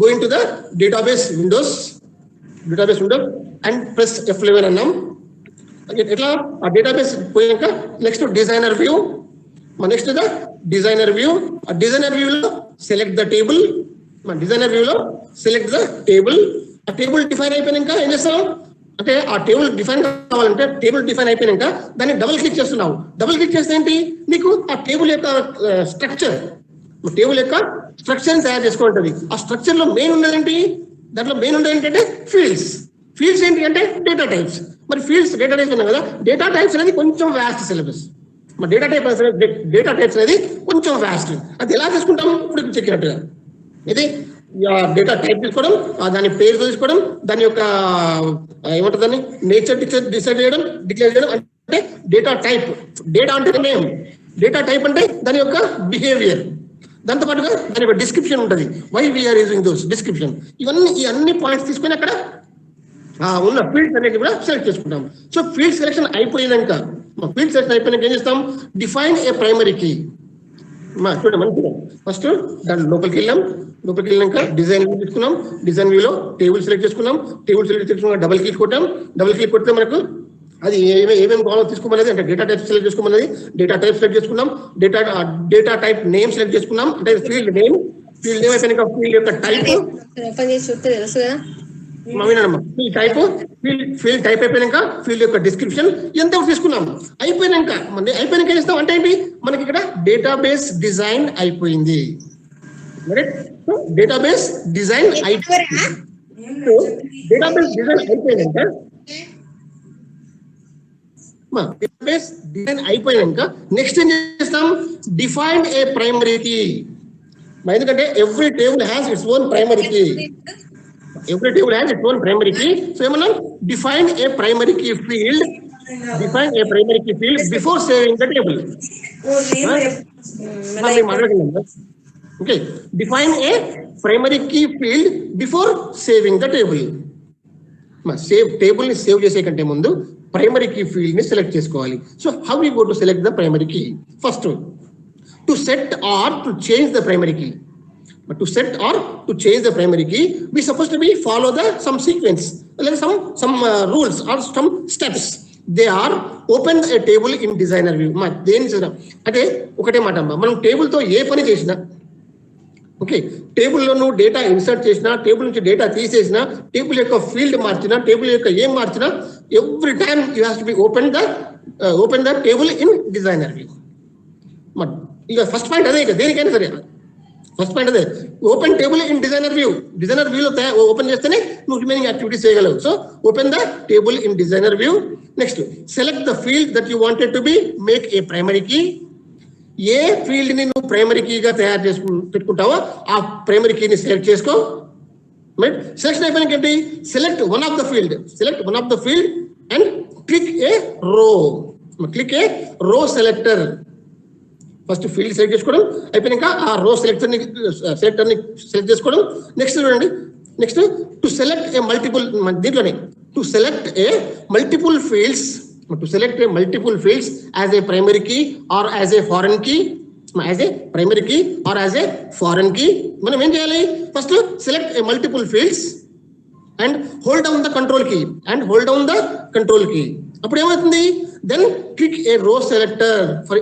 going to the database window and press F11 అన్నాం. ఎట్లా ఆ డేటాబేస్ పోయాక next designer view. Next the designer view. ఆ డిజైనర్ వ్యూలో సెలెక్ట్ ద టేబుల్. డిజైనర్ వ్యూలో సెలెక్ట్ ద టేబుల్. ఆ టేబుల్ డిఫైన్ అయిపోయినాక ఏం చేస్తాం అంటే ఆ టేబుల్ డిఫైన్ కావాలంటే టేబుల్ డిఫైన్ అయిపోయినాక దాన్ని డబుల్ క్లిక్ చేస్తున్నావు. డబుల్ క్లిక్ చేస్తే ఏంటి నీకు ఆ టేబుల్ యొక్క స్ట్రక్చర్ తయారు చేసుకోవాలి. ఆ స్ట్రక్చర్ లో మెయిన్ ఉన్నదేంటి, దాంట్లో మెయిన్ ఉన్నది ఏంటంటే ఫీల్డ్స్ ఏంటి అంటే డేటా టైప్స్. మరి ఫీల్డ్స్ డేటా టైప్స్ ఉన్నాయి కదా, డేటా టైప్స్ అనేది కొంచెం వ్యాస్ట్ సిలబస్. మరి డేటా టైప్స్ అనేది కొంచెం వ్యాస్ట్. అది ఎలా తీసుకుంటాం ఇప్పుడు చెప్పినట్టుగా. ఇది డేటా టైప్ తీసుకోవడం, దాని పేరు తీసుకోవడం, దాని యొక్క ఏమంటుంది దాన్ని నేచర్ డిక్లేర్ చేయడం అంటే డేటా టైప్. డేటా అంటే నేమ్, డేటా టైప్ అంటే దాని యొక్క బిహేవియర్, దాంతో పాటుగా దాని యొక్క డిస్క్రిప్షన్ ఉంటుంది. Why we're using those description. ఈ అన్ని పాయింట్స్ తీసుకొని అక్కడ ఉన్న ఫీల్డ్స్ అనేది కూడా సెలెక్ట్ చేసుకుంటాం. సో ఫీల్డ్ సెలెక్షన్ అయిపోయినాక ఏం చేస్తాం, డిఫైన్ ఏ ప్రైమరీ కీ. చూడండి ఫస్ట్ దాని లోపలికి వెళ్ళినాక డిజైన్ వ్యూ తీసుకున్నాం. డిజైన్ వ్యూలో టేబుల్ సెలెక్ట్ చేసుకున్నాం. డబుల్ క్లిక్ కొడితే మనకు అది ఏమేమి కావాలో తీసుకోమన్నది అంటే data type select చేసుకోమన్నది. Data type select చేసుకున్నాం. డేటా టైప్ నేమ్ సెలెక్ట్ చేసుకున్నాం. అంటే ఫీల్డ్ నేమ్ అయిపోయినాక ఫీల్డ్ యొక్క టైప్ ఫీల్డ్ టైప్ అయిపోయినాక ఫీల్డ్ యొక్క డిస్క్రిప్షన్ ఎంత తీసుకున్నాం. అయిపోయినాక ఏం చేస్తాం అంటే ఏంటి, మనకి ఇక్కడ డేటాబేస్ డిజైన్ అయిపోయింది. డేటాబేస్ డిజైన్ అయిపోయినాక నెక్స్ట్ ఏం చేస్తాం, డిఫైన్ ఏ ప్రైమరీ కీ. ఎందుకంటే every table has its own primary key. So ఏమన్నా define a primary key field before saving the table. Okay, define a primary key field before saving the table. Table ని సేవ్ చేసే కంటే ముందు ప్రైమరీ కీ ఫీల్డ్ ని సెలెక్ట్ చేసుకోవాలి. So how we go to select the primary key? First to set or to change the primary key. But to set or to change the primary key, we supposed to be follow some sequence, like some rules or some steps. They are open a table in designer view. అంటే ఒకటే మాట అమ్మా, మనం టేబుల్ తో ఏ పని చేసినా, ఓకే, టేబుల్లో నువ్వు డేటా ఇన్సర్ట్ చేసినా, టేబుల్ నుంచి డేటా తీసేసినా, టేబుల్ యొక్క ఫీల్డ్ మార్చినా, టేబుల్ యొక్క ఏం మార్చినా, every time you have to be open the table in designer view. ఇక ఫస్ట్ పాయింట్ అదే, ఇక దేనికైనా సరే ఫస్ట్ పాయింట్ అదే, ఓపెన్ టేబుల్ ఇన్ డిజైనర్ వ్యూలో ఓపెన్ చేస్తేనే నువ్వు రిమైనింగ్ యాక్టివిటీస్ చేయగలవు. So open the table in designer view. Next select the field that you wanted to be make a primary key. ఏ ఫీల్డ్ ని నువ్వు ప్రైమరీ కీగా తయారు పెట్టుకుంటావో ఆ ప్రైమరీ కీని సెలెక్ట్ చేసుకో. సెలెక్షన్ అయిపోయినాక ఏంటి, select one of the field and click a row selector. First field select చేసుకోవడం అయిపోయినాక ఆ రో సెలెక్టర్ని సెలెక్ట్ చేసుకోవడం. నెక్స్ట్ చూడండి, next to select a multiple, దీంట్లోనే to select a multiple fields as a primary key or as a foreign key. మనం ఏం చేయాలి, first select a multiple fields and hold down the control key. అప్పుడు ఏమవుతుంది, then click a row selector for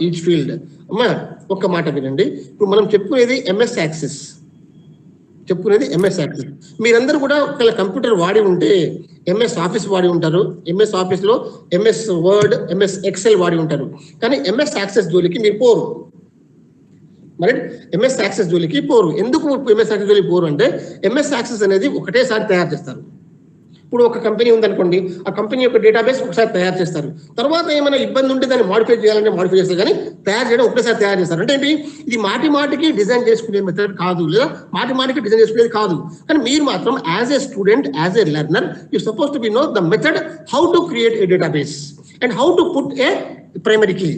each field. అమ్మా ఒక్క మాట వినండి, ఇప్పుడు మనం చెప్పుకునేది ఎంఎస్ యాక్సెస్. మీరందరూ కూడా ఒకవేళ కంప్యూటర్ వాడి ఉంటే ఎంఎస్ ఆఫీస్ వాడి ఉంటారు. ఎంఎస్ ఆఫీస్లో ఎంఎస్ వర్డ్, ఎంఎస్ ఎక్సెల్ వాడి ఉంటారు. కానీ ఎంఎస్ యాక్సెస్ జోలికి మీరు పోరు. మరి ఎంఎస్ యాక్సెస్ జోలికి పోరు. ఎందుకు ఎంఎస్ యాక్సెస్ జోలికి పోరు అంటే, ఎంఎస్ యాక్సెస్ అనేది ఒకటేసారి తయారు చేస్తారు. ఇప్పుడు ఒక కంపెనీ ఉందనుకోండి, ఆ కంపెనీ యొక్క డేటాబేస్ ఒకసారి తయారు చేస్తారు. తర్వాత ఏమైనా ఇబ్బంది ఉంటే దాన్ని మాడిఫై చేయాలంటే మాడిఫై చేస్తారు, కానీ తయారు చేయడం ఒకటేసారి తయారు చేస్తారు. అంటే ఏంటి, ఇది మాటికి డిజైన్ చేసుకునే మెథడ్ కాదు, లేదా మాటికి డిజైన్ చేసుకునేది కాదు. కానీ మీరు మాత్రం as a student, as a learner, you suppose to be know the method how to create a database and how to put a primary key.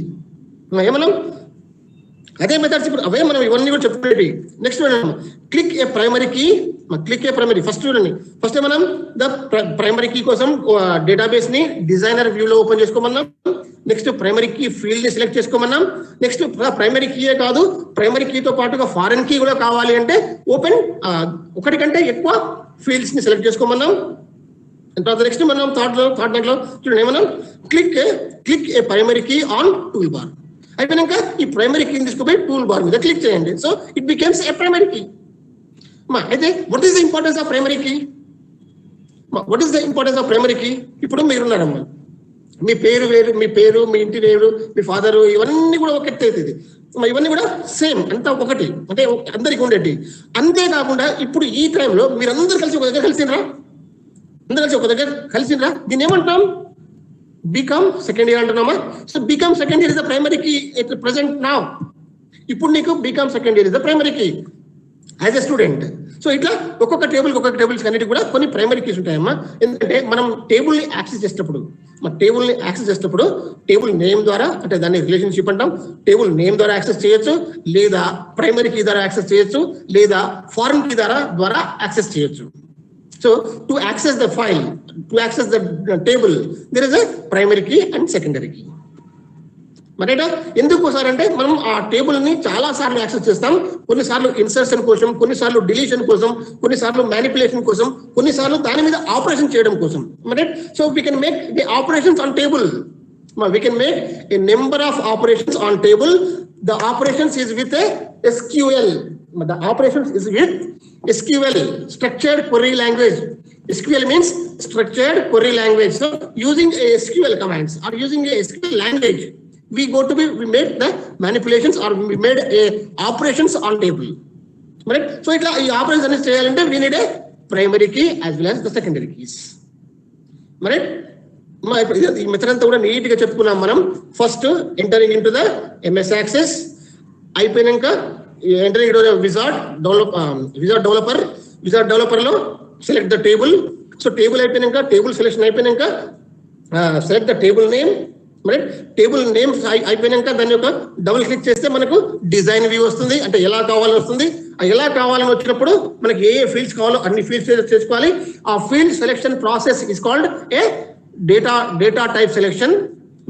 ఏమన్నా అదే మెథడ్స్ ఇప్పుడు అవే మనం ఇవన్నీ కూడా చెప్పుకునేవి. Next click a primary key. First చూడండి, ఫస్ట్ మనం ద ప్రైమరీ కీ కోసం డేటాబేస్ ని డిజైనర్ వ్యూలో ఓపెన్ చేసుకోమన్నాం. నెక్స్ట్ ప్రైమరీ కీ ఫీల్డ్ ని సెలెక్ట్ చేసుకోమన్నాం. నెక్స్ట్ ప్రైమరీ కీయే కాదు, ప్రైమరీ కీతో పాటుగా ఫారెన్ కీ కూడా కావాలి అంటే ఒకటి కంటే ఎక్కువ ఫీల్డ్స్ ని సెలెక్ట్ చేసుకోమన్నాం. And the next మనం third దాంట్లో చూడండి ఏమన్నా click a primary key on tool bar. అయిపోయాక ఈ ప్రైమరీ కీని తీసుకుపోయి టూల్ బార్ మీద క్లిక్ చేయండి. So it becomes a primary key. అయితే what is the importance of primary key? What is the importance of primary key? ఇప్పుడు మీరున్నారమ్మా, మీ పేరు వేరు, మీ ఇంటి వేరు, మీ ఫాదరు, ఇవన్నీ కూడా ఒకటే అవుతుంది. ఇవన్నీ కూడా సేమ్, అంతా ఒకటి, అంటే అందరికి ఉండేటి. అంతేకాకుండా ఇప్పుడు ఈ టైంలో మీరందరూ కలిసి ఒక దగ్గర కలిసిండ్రా, అందరూ కలిసి ఒక దగ్గర కలిసిండ్రా, దీన్ని ఏమంటాం? బీకామ్ సెకండ్ ఇయర్ అంటున్నామా? So BCom second year is the primary key at present now. ఇప్పుడు నీకు BCom second year is the primary key as a student. So ఇట్లా ఒక్కొక్క టేబుల్స్ అన్నిటి కూడా కొన్ని ప్రైమరీ కీస్ ఉంటాయమ్మా. ఎందుకంటే మనం టేబుల్ని యాక్సెస్ చేసేటప్పుడు టేబుల్ నేమ్ ద్వారా, అంటే దాన్ని రిలేషన్షిప్ అంటాం, టేబుల్ నేమ్ ద్వారా యాక్సెస్ చేయొచ్చు, లేదా ప్రైమరీ కీ ద్వారా యాక్సెస్ చేయొచ్చు, లేదా ఫారెన్ కీ ద్వారా యాక్సెస్ చేయొచ్చు. So to access the file, to access the table, there is a primary key and secondary key. మరేటా ఎందుకు సార్ అంటే మనం ఆ టేబుల్ ని చాలా సార్లు యాక్సెస్ చేస్తాం. కొన్నిసార్లు ఇన్సర్షన్ కోసం, కొన్నిసార్లు డిలీషన్ కోసం, కొన్నిసార్లు మ్యానిపులేషన్ కోసం, కొన్నిసార్లు దాని మీద ఆపరేషన్ చేయడం కోసం. మరి so we can make the operations on table. We can make a number of operations on table. The operations is with SQL. The operations is with SQL, structured query language. SQL means structured query language. So using a SQL commands or using a SQL language, we made the manipulations or we made a operations on table. Right? So itla ee operations cheyalante we need a primary key as well as the secondary keys. Right? ఈ మెథడ్ అంతా కూడా నీట్ గా చెప్పుకున్నాం మనం. First entering into the MS Access, అయిపోయినాక entering into the wizard developer లో select the table. So table అయిపోయినాక, టేబుల్ సెలెక్షన్ అయిపోయినాక select the table name. Right? Table name అయిపోయినాక దాని యొక్క డబుల్ క్లిక్ చేస్తే మనకు డిజైన్ వ్యూ వస్తుంది, అంటే ఎలా కావాలని వస్తుంది. ఎలా కావాలని వచ్చినప్పుడు మనకి ఏ ఫీల్డ్స్ కావాలో అన్ని ఫీల్డ్స్ చేసుకోవాలి. ఆ field selection process is called a data type selection.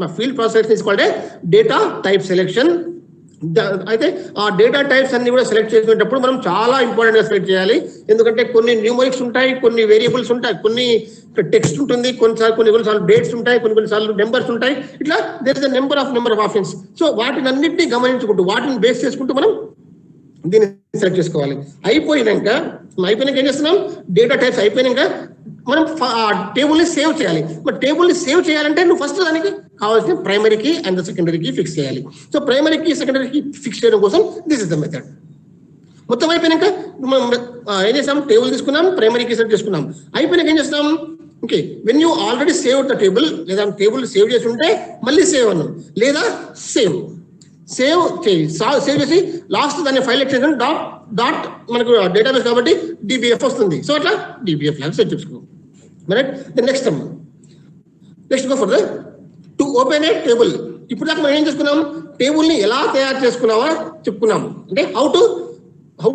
మా field process is called a data type selection. అయితే ఆ డేటా టైప్స్ అన్ని కూడా సెలెక్ట్ చేసుకునేటప్పుడు మనం చాలా ఇంపార్టెంట్ గా సెలెక్ట్ చేయాలి. ఎందుకంటే కొన్ని న్యూమరిక్స్ ఉంటాయి, కొన్ని వేరియబుల్స్ ఉంటాయి, కొన్ని టెక్స్ట్ ఉంటుంది, కొన్నిసార్లు డేట్స్ ఉంటాయి, కొన్నిసార్లు నెంబర్స్ ఉంటాయి. ఇట్లా there is number of options. So వాటిని అన్నింటినీ గమనించుకుంటూ, వాటిని బేస్ చేసుకుంటూ మనం దీన్ని సెలెక్ట్ చేసుకోవాలి. అయిపోయినాక ఏం చేస్తున్నాం? డేటా టైప్స్ అయిపోయినాక మనం టేబుల్ ని సేవ్ చేయాలి. మరి టేబుల్ ని సేవ్ చేయాలంటే నువ్వు ఫస్ట్ దానికి కావాల్సిన primary key and secondary key fix చేయాలి. So primary key, secondary key fix చేయడం కోసం దిస్ ఇస్ ద మెథడ్. మొత్తం అయిపోయినాక మనం ఏం చేస్తాం? టేబుల్ తీసుకున్నాం, ప్రైమరీ కీ సెలెక్ట్ చేసుకున్నాం. అయిపోయినాక ఏం చేస్తాం? Okay, when you already save the table, లేదా టేబుల్ సేవ్ చేసి ఉంటే మళ్ళీ సేవ్ అన్నాం, లేదా సేవ్ చేసి లాస్ట్ దాన్ని ఫైల్ ఎక్స్టెన్షన్ డాట్ మనకు డేటాబేస్ కాబట్టి DBF వస్తుంది. సో అట్లా DBF లాగా సెట్ చేసుకో. Right? Next go for the to open a table. ఇప్పుడు దాకా మనం ఏం చేసుకున్నాం? టేబుల్ ని ఎలా తయారు చేసుకున్నావా చెప్పుకున్నాం. అంటే how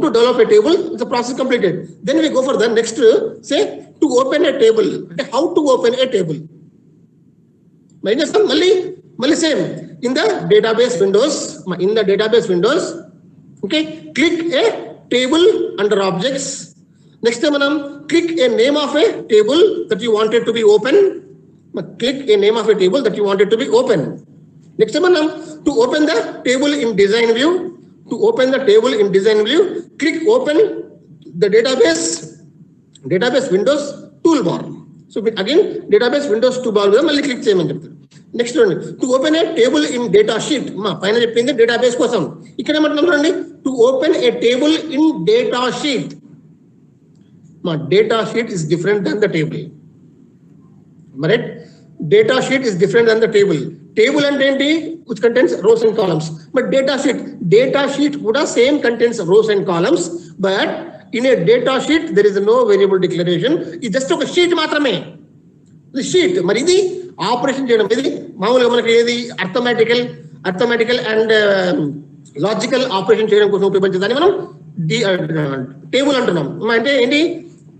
to develop a table, it's process completed. Then we go for the next say to open a table. అంటే how to open a table. ఏం చేస్తాం? మళ్ళీ same in the database windows, okay, click a table under objects. Next time manam click a name of a table that you wanted to be open. Click a name of a table that you wanted to be open. Next time manam to open the table in design view, click open the database windows toolbar. So again database windows toolbar మీద మళ్ళీ క్లిక్ చేయమని చెప్తారు. నెక్స్ట్ చూడండి, to open a table in data sheet. మా పైన చెప్పింది డేటాబేస్ కోసం. ఇక్కడ ఏమంటున్నాం చూడండి, to open a table in data sheet. మా data sheet is different then the table. Right? Data sheet is different then the table. Table అంటే ఏంటి? Which contains rows and columns. But data sheet కూడా same contains rows and columns. But in a data sheet there is no variable declaration. ఇది జస్ట్ ఒక షీట్ మాత్రమే. షీట్. మరి ఇది ఆపరేషన్ చేయడం, ఇది మామూలుగా మనకి ఏది అర్థమెటికల్ అండ్ లాజికల్ ఆపరేషన్ చేయడం కోసం ఉపయోగించేదాన్ని మనం టేబుల్ అంటున్నాం. అంటే ఏంటి?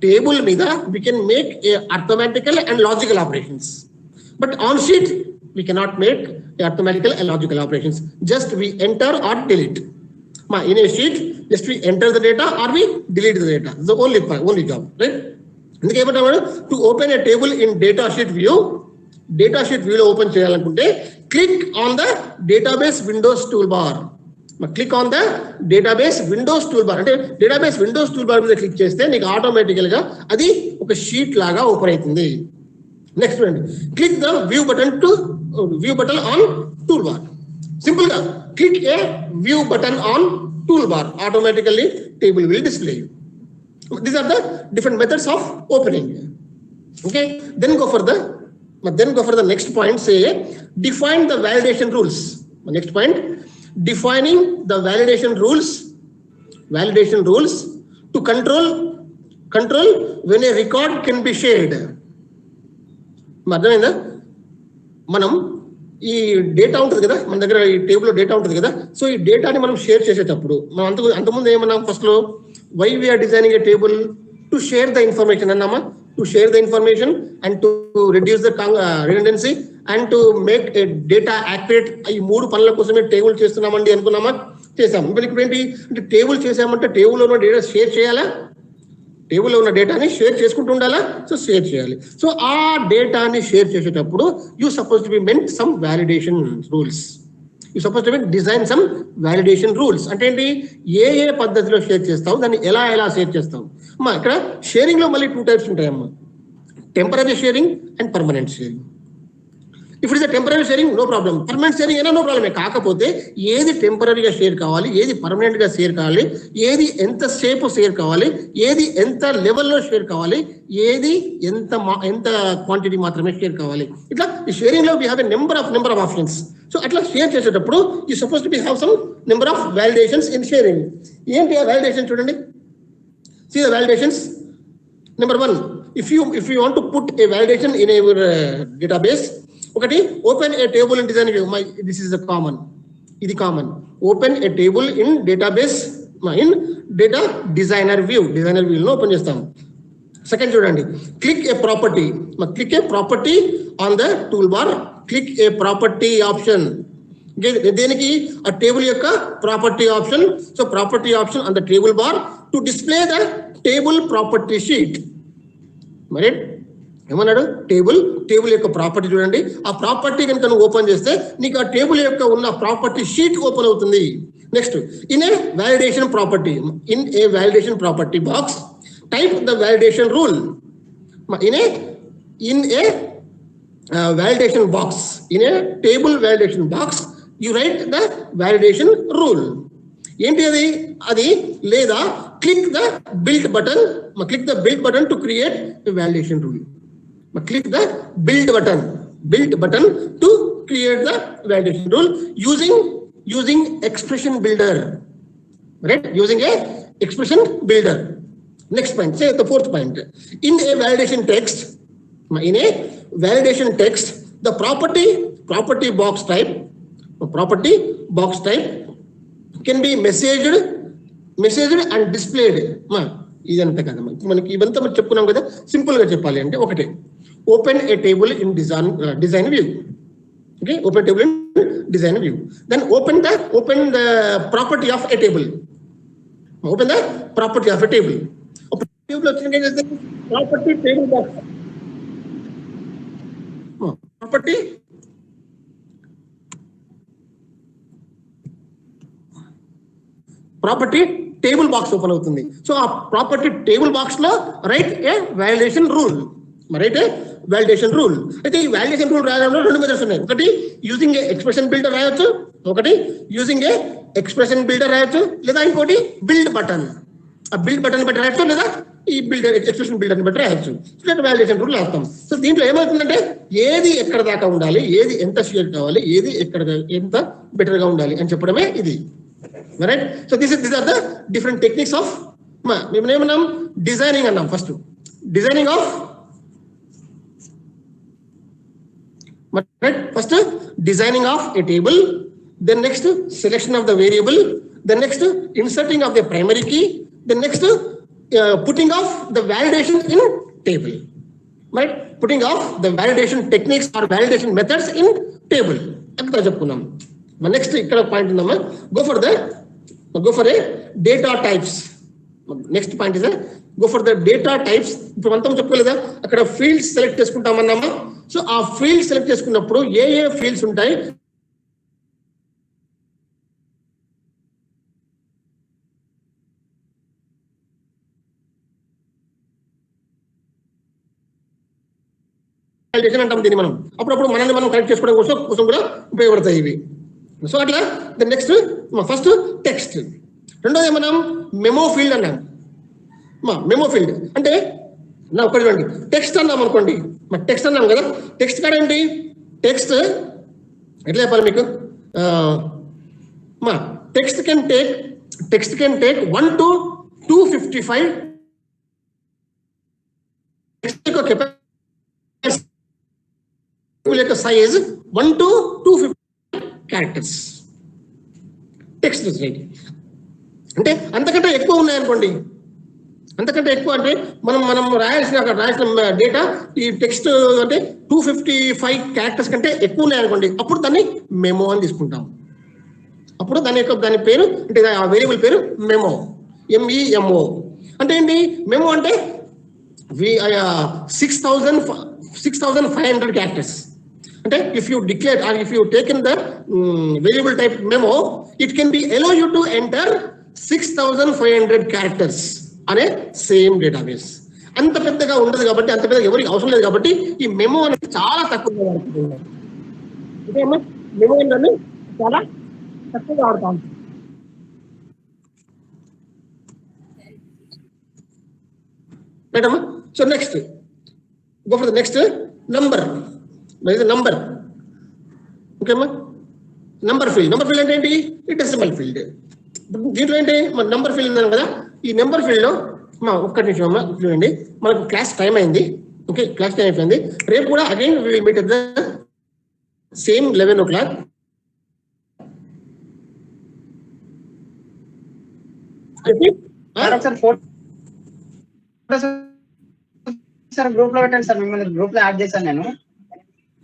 టేబుల్ మీద we can make a arithmetical and logical operations, but on sheet we cannot make arithmetical and logical operations. Just we enter or delete. In a sheet just we enter the data or we delete the data. The only job, right? అందుకే ఏమంటారు, to open a table in data sheet వ్యూలో ఓపెన్ చేయాలనుకుంటే click on the database Windows tool bar. Click on the database Windows tool bar అంటే డేటాబేస్ విండోస్ టూల్ బార్ మీద క్లిక్ చేస్తే నీకు ఆటోమేటికల్ గా అది ఒక షీట్ లాగా ఓపెన్ అవుతుంది. నెక్స్ట్ చూడండి, click the view button on tool bar. Simple గా click a view button on tool bar, automatically table will display. These are the different methods of opening. Okay, then go for the next point. Say define the validation rules. Next point, defining the validation rules to control when a record can be shared. అర్థమైందా? మనం ఈ డేటా ఉంటుంది కదా, మన దగ్గర ఈ టేబుల్లో డేటా ఉంటుంది కదా, సో ఈ డేటాని మనం షేర్ చేసేటప్పుడు మనం అంతకుముందు ఏమన్నాం, ఫస్ట్ లో why we are designing a table to share the information అన్నామా, to share the information and to reduce the redundancy and to make a data accurate. ఈ 3 పనుల కోసమే టేబుల్ చేస్తున్నామండి అనుకున్నామా, చేసాము. ఇప్పుడు ఏంటి అంటే టేబుల్ చేసామంటే టేబుల్లో ఉన్న డేటా షేర్ చేయాలా, టేబుల్లో ఉన్న డేటాని షేర్ చేసుకుంటూ ఉండాలా, సో షేర్ చేయాలి. సో ఆ డేటాని షేర్ చేసేటప్పుడు you suppose to B meant some validation rules. You suppose to design some validation rules. అంటే ఏంటి, ఏ పద్ధతిలో షేర్ చేస్తావు, దాన్ని ఎలా షేర్ చేస్తావు. అమ్మా ఇక్కడ షేరింగ్ లో మళ్ళీ 2 types ఉంటాయమ్మా, temporary sharing and permanent sharing. ఇప్పుడు ఇది temporary sharing no problem, permanent sharing అయినా నో ప్రాబ్లమే. కాకపోతే ఏది టెంపరరీగా షేర్ కావాలి, ఏది పర్మనెంట్ గా షేర్ కావాలి, ఏది ఎంతసేపు షేర్ కావాలి, ఏది ఎంత లెవెల్లో షేర్ కావాలి, ఏది ఎంత క్వాంటిటీ మాత్రమే షేర్ కావాలి. ఇట్లా ఈ షేరింగ్ లో we have a number of options. So అట్లా షేర్ చేసేటప్పుడు you suppose to be have some number of validations in sharing. ఏంటి ఆ వాలిడేషన్ చూడండి, see the validations. Number 1, if you want to put a validation in a database, ఒకటి open a table in design view. This is ఇది common. Open a table in database in data designer వ్యూలో ఓపెన్ చేస్తాం. సెకండ్ చూడండి, click a property on the tool bar, click a property option. దేనికి, ఆ టేబుల్ యొక్క property option. So property option on the table bar to display the table property sheet. మరి ఏమన్నాడు, టేబుల్ యొక్క ప్రాపర్టీ చూడండి. ఆ ప్రాపర్టీ కనుక నువ్వు ఓపెన్ చేస్తే నీకు ఆ టేబుల్ యొక్క ఉన్న ప్రాపర్టీ షీట్ ఓపెన్ అవుతుంది. Next, in a validation property box type the validation rule. In a validation box, in a table validation box, you write the validation rule. ఏంటి అది లేదా click the build button to create a validation rule. Click the build button to create the validation rule using expression builder, right? Using a expression builder. Next point, say the fourth point. In a validation text, the property box type can be messaged and displayed. ఇదంతా కదా మనకి ఇవంతా మనం చెప్పుకున్నాం కదా. సింపుల్ గా చెప్పాలి అంటే ఒకటే, open a table in design view. Okay, open table in design view. Then open the property of a table. Open the property of a table. Table వచ్చిన property table box, property table box open అవుతుంది. సో ఆ ప్రాపర్టీ టేబుల్ బాక్స్ లో రైట్ ఏ వాలిడేషన్ రూల్. అయితే ఈ వాలిడేషన్ రూల్ రాయడంలో రెండు మెథడ్స్ ఉన్నాయి. ఒకటి యూజింగ్ ఏ ఎక్స్ప్రెషన్ బిల్డర్ రాయొచ్చు, లేదా ఇంకోటి బిల్డ్ బటన్. ఆ బిల్డ్ బటన్ బట్టి రాయొచ్చు, లేదా ఈ బిల్డర్ ఎక్స్ప్రెషన్ బిల్డర్ బట్టి రాయొచ్చు. వాలిడేషన్ రూల్ రాస్తాం. సో దీంట్లో ఏమవుతుందంటే ఏది ఎక్కడ దాకా ఉండాలి, ఏది ఎంత షేర్ కావాలి, ఏది ఎక్కడ ఎంత బెటర్ గా ఉండాలి అని చెప్పడమే ఇది. Right. So these are the different techniques of మేము ఏమన్నాం, డిజైనింగ్ అన్నాం. First designing of a table, then next selection of the variable, then next inserting of the primary key, then next putting off the validation in table, right? Putting off the validation techniques or validation methods in table అంతా చెప్పుకున్నాం. నెక్స్ట్ ఇక్కడ పాయింట్ ఉందమ్మా, go for a data types. Next point is go for the data types. ఇప్పుడు అంతా చెప్పుకోలేదా అక్కడ ఫీల్డ్స్ సెలెక్ట్ చేసుకుంటామన్నామా. సో ఆ ఫీల్డ్ సెలెక్ట్ చేసుకున్నప్పుడు ఏ ఫీల్డ్స్ ఉంటాయి, అంటాం దీన్ని మనం. అప్పుడప్పుడు మనల్ని మనం కరెక్ట్ చేసుకోవడం కోసం కూడా ఉపయోగపడతాయి ఇవి. సో అట్లా ద నెక్స్ట్ ఫస్ట్ టెక్స్ట్, రెండోది మనం మెమో ఫీల్డ్ అన్నాం. మెమో ఫీల్డ్ అంటే నా ఒకటి చూడండి, టెక్స్ట్ అన్నాం అనుకోండి, టెక్స్ట్ అన్నాం కదా, టెక్స్ట్ కాడ ఏంటి, టెక్స్ట్ ఎట్లా చెప్పాలి మీకు, టెక్స్ట్ కెన్ టేక్ 1 to 255 యొక్క size 1 to 250 characters text right. అంటే అంతకంటే ఎక్కువ ఉన్నాయనుకోండి, అంతకంటే ఎక్కువ అంటే మనం రాయాల్సిన డేటా ఈ టెక్స్ట్ అంటే 255 క్యారెక్టర్స్ కంటే ఎక్కువ ఉన్నాయనుకోండి, అప్పుడు దాన్ని మెమో అని తీసుకుంటాం. అప్పుడు దాని పేరు అంటే ఆ వేరియబుల్ పేరు మెమో, MEMO. అంటే ఏంటి మెమో అంటే 6,500 క్యారెక్టర్స్. అంటే if you declare or if you taken the variable type memo, it can be allow you to enter 6,500 characters అనే సేమ్ డేటాబేస్. అంత పెద్దగా ఉండదు కాబట్టి, అంత పెద్దగా ఎవరికి అవసరం లేదు కాబట్టి ఈ మెమో అనేది చాలా తక్కువ వాడుతున్నాం. అంటే మెమో అనేది చాలా తక్కువగా వాడతాం. రైట్ అమ్మా. So next go for the next number. Number okay అమ్మా. నంబర్ ఫీల్డ్ అంటే ఏంటి, ఈ డెసిమల్ ఫీల్డ్. దీంట్లో ఏంటి మన నెంబర్ ఫీల్డ్ ఉన్నాను కదా, ఈ నెంబర్ ఫీల్డ్ లో ఒక్క నిమిషం అమ్మా చూడండి, మనకు క్లాస్ టైం అయింది. ఓకే, క్లాస్ టైం అయిపోయింది. రేపు కూడా again we will meet at the same 11 o'clock. Sir group లో పెట్టండి సార్, మిమ్మల్ని గ్రూప్ లో యాడ్ చేశాను నేను.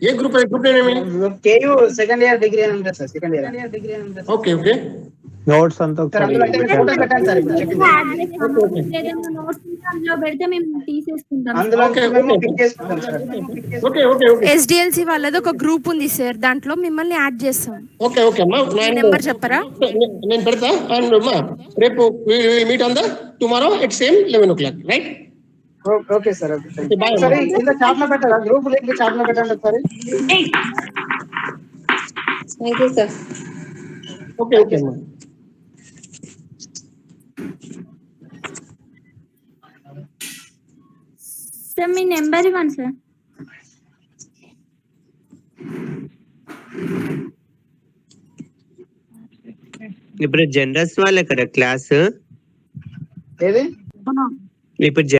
ఏ గ్రూప్ ఏమి KU సెకండ్ ఇయర్ డిగ్రీ అని ఉంటుంది సార్, సెకండ్ ఇయర్ డిగ్రీ అని ఉంటుంది. ఓకే ఓకే నోట్స్ అంతా సార్ అందులో అయితే ఫోటో పెట్టండి సార్, ఇప్పుడు చెప్పింది. అందులో పెడితే మేము తీసేసుకుంటాం. అందులో మేము పిక్ చేసుకుంటాం sir. Okay okay okay SDLC వాళ్ళది ఒక గ్రూప్ ఉంది సార్, దాంట్లో మిమ్మల్ని యాడ్ చేస్తాం. ఓకే ఓకే అమ్మా. నెంబర్ చెప్పరా? నేను పెడతా. అండ్ అమ్మా రేపు meet on the tomorrow at same 11 o'clock, right? Okay sir. Okay, bye. సరే కింద చాట్ లో పెట్టారా, గ్రూప్ లింక్ చాట్ లో పెట్టండి ఒకసారి. Thank you sir. Okay okay అమ్మా. సార్ మీ నెంబర్ ఇవ్వండి సార్. ఇప్పుడు జనరల్స్ వాళ్ళే కదా క్లాస్, ఏది ఇప్పుడు